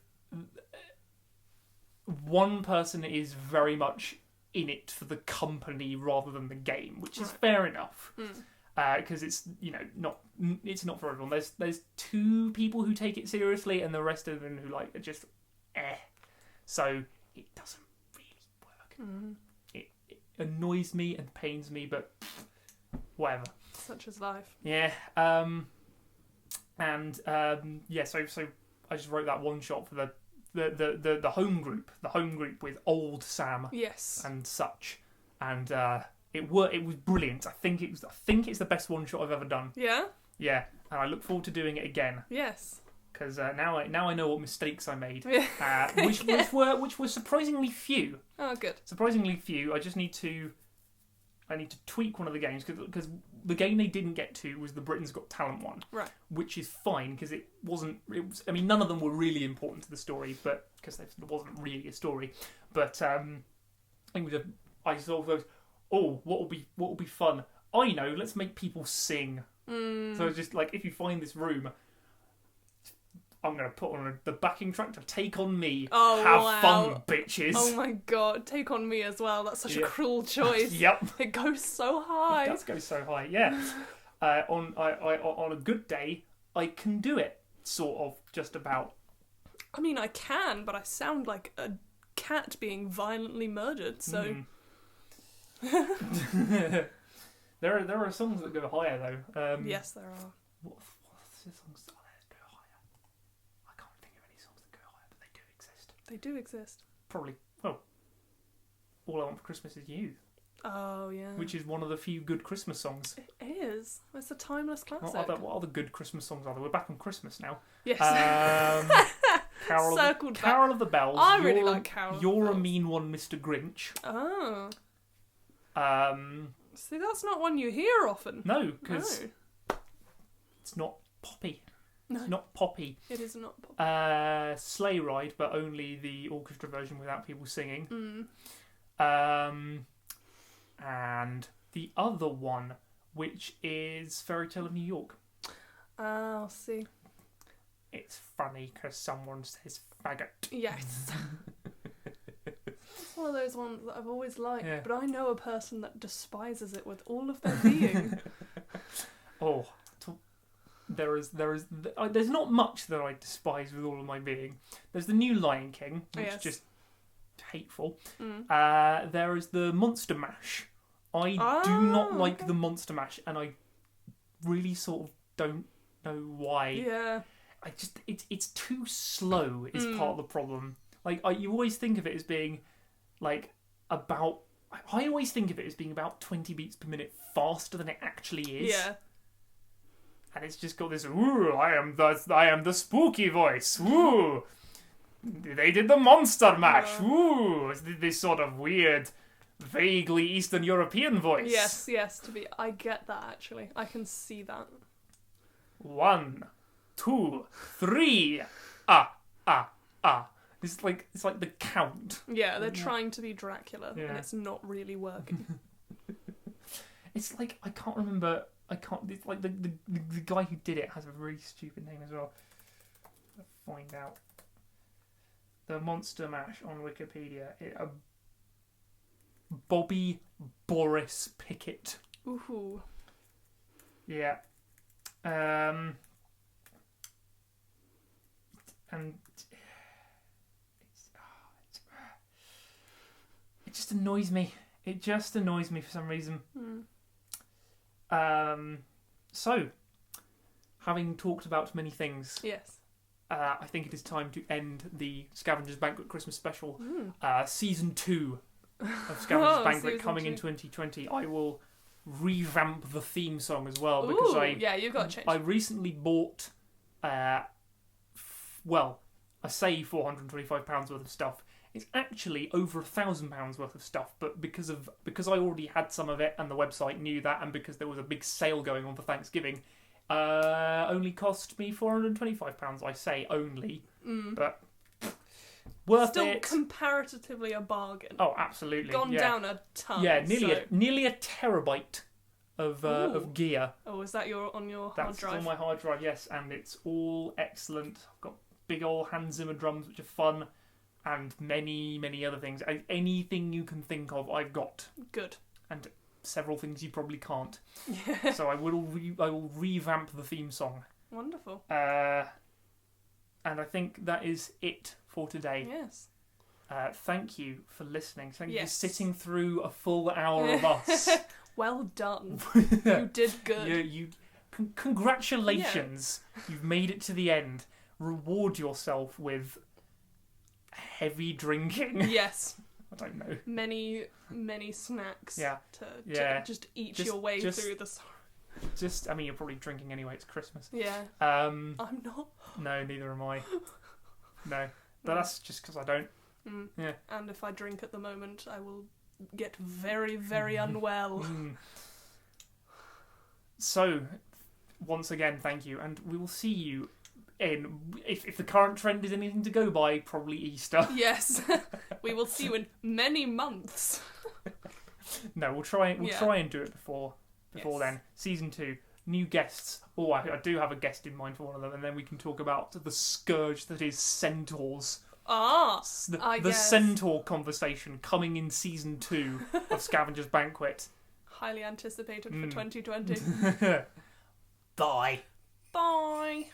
one person is very much in it for the company rather than the game, which is fair enough. Because it's it's not for everyone. There's 2 people who take it seriously, and the rest of them who are just So it doesn't really work. It annoys me and pains me, but whatever. Such is life. Yeah. So I just wrote that one shot for the home group, with old Sam, and such, and it was brilliant. I think it's the best one shot I've ever done. Yeah, and I look forward to doing it again. Yes, because now I know what mistakes I made, which were surprisingly few. Oh, good. Surprisingly few. I just need to tweak one of the games, because the game they didn't get to was the Britain's Got Talent one, right? Which is fine, because it wasn't. I mean, none of them were really important to the story, but because there wasn't really a story. But I think I sort of goes, oh, what will be fun? I know. Let's make people sing. So it's just like, if you find this room, I'm going to put on the backing track to Take On Me. Oh, Have fun, bitches. Oh my god, Take On Me as well. That's such a cruel choice. Yep. It goes so high. It does go so high, yeah. On a good day, I can do it, sort of, just about. I mean, I can, but I sound like a cat being violently murdered, so... There are songs that go higher though. Yes, there are. What's the songs that go higher? I can't think of any songs that go higher, but they do exist. They do exist. Probably. Well, All I Want for Christmas Is You. Oh yeah. Which is one of the few good Christmas songs. It is. It's a timeless classic. What other good Christmas songs are there? We're back on Christmas now. Yes. Carol of the Bells. I really like Carol of the You're Bells. a Mean One, Mr. Grinch. Oh. See, that's not one you hear often. No, because it's not poppy. No. It's not poppy. It is not poppy. Sleigh Ride, but only the orchestra version without people singing. And the other one, which is Fairy Tale of New York. I'll see. It's funny because someone says faggot. Yes. It's one of those ones that I've always liked, Yeah. but I know a person that despises it with all of their being. There's not much that I despise with all of my being. There's the new Lion King, which is just hateful. There is the Monster Mash. I do not like the Monster Mash, and I really sort of don't know why. Yeah. It's too slow is part of the problem. Like you always think of it as being like about. I always think of it as being about 20 beats per minute faster than it actually is. Yeah. And it's just got this. Ooh, I am the spooky voice. Ooh, they did the Monster Mash. Ooh, this sort of weird, vaguely Eastern European voice. Yes. I get that actually. I can see that. 1, 2, 3. It's like the count. Yeah, they're trying to be Dracula, and it's not really working. It's like I can't remember. It's like the guy who did it has a really stupid name as well. I'll find out. The Monster Mash on Wikipedia. Bobby Boris Pickett. Ooh. Yeah. And it just annoys me. It just annoys me for some reason. So, having talked about many things, yes, I think it is time to end the Scavenger's Banquet Christmas special. Season 2 of Scavenger's Banquet coming in 2020. I will revamp the theme song as well because you've got to change. I recently bought, I say £425 worth of stuff. It's actually over £1,000 worth of stuff, but because I already had some of it and the website knew that, and because there was a big sale going on for Thanksgiving, only cost me £425. I say only, but worth Still it. Comparatively a bargain. Oh, absolutely. Gone down a ton. Yeah, nearly a terabyte of gear. Oh, is that on your hard That's drive? on my hard drive, yes, and it's all excellent. I've got big old Hans Zimmer drums, which are fun. And many, many other things. Anything you can think of, I've got. Good. And several things you probably can't. Yeah. So I will revamp the theme song. Wonderful. And I think that is it for today. Yes. Thank you for listening. Thank you for sitting through a full hour of us. Well done. You did good. Congratulations. Yeah. You've made it to the end. Reward yourself with heavy drinking. Yes. I don't know. Many snacks. Yeah. To just eat your way through the sorrow. I mean, you're probably drinking anyway. It's Christmas. Yeah. I'm not. No, neither am I. No, but that's just because I don't. Yeah. And if I drink at the moment, I will get very, very unwell. So, once again, thank you, and we will see you in, if the current trend is anything to go by, probably Easter. Yes. We will see you in many months. No, we'll try and do it before then. Season 2, new guests. Oh, I do have a guest in mind for one of them, and then we can talk about the scourge that is centaurs. The centaur conversation coming in season 2 of Scavenger's Banquet. Highly anticipated for 2020. Bye. Bye.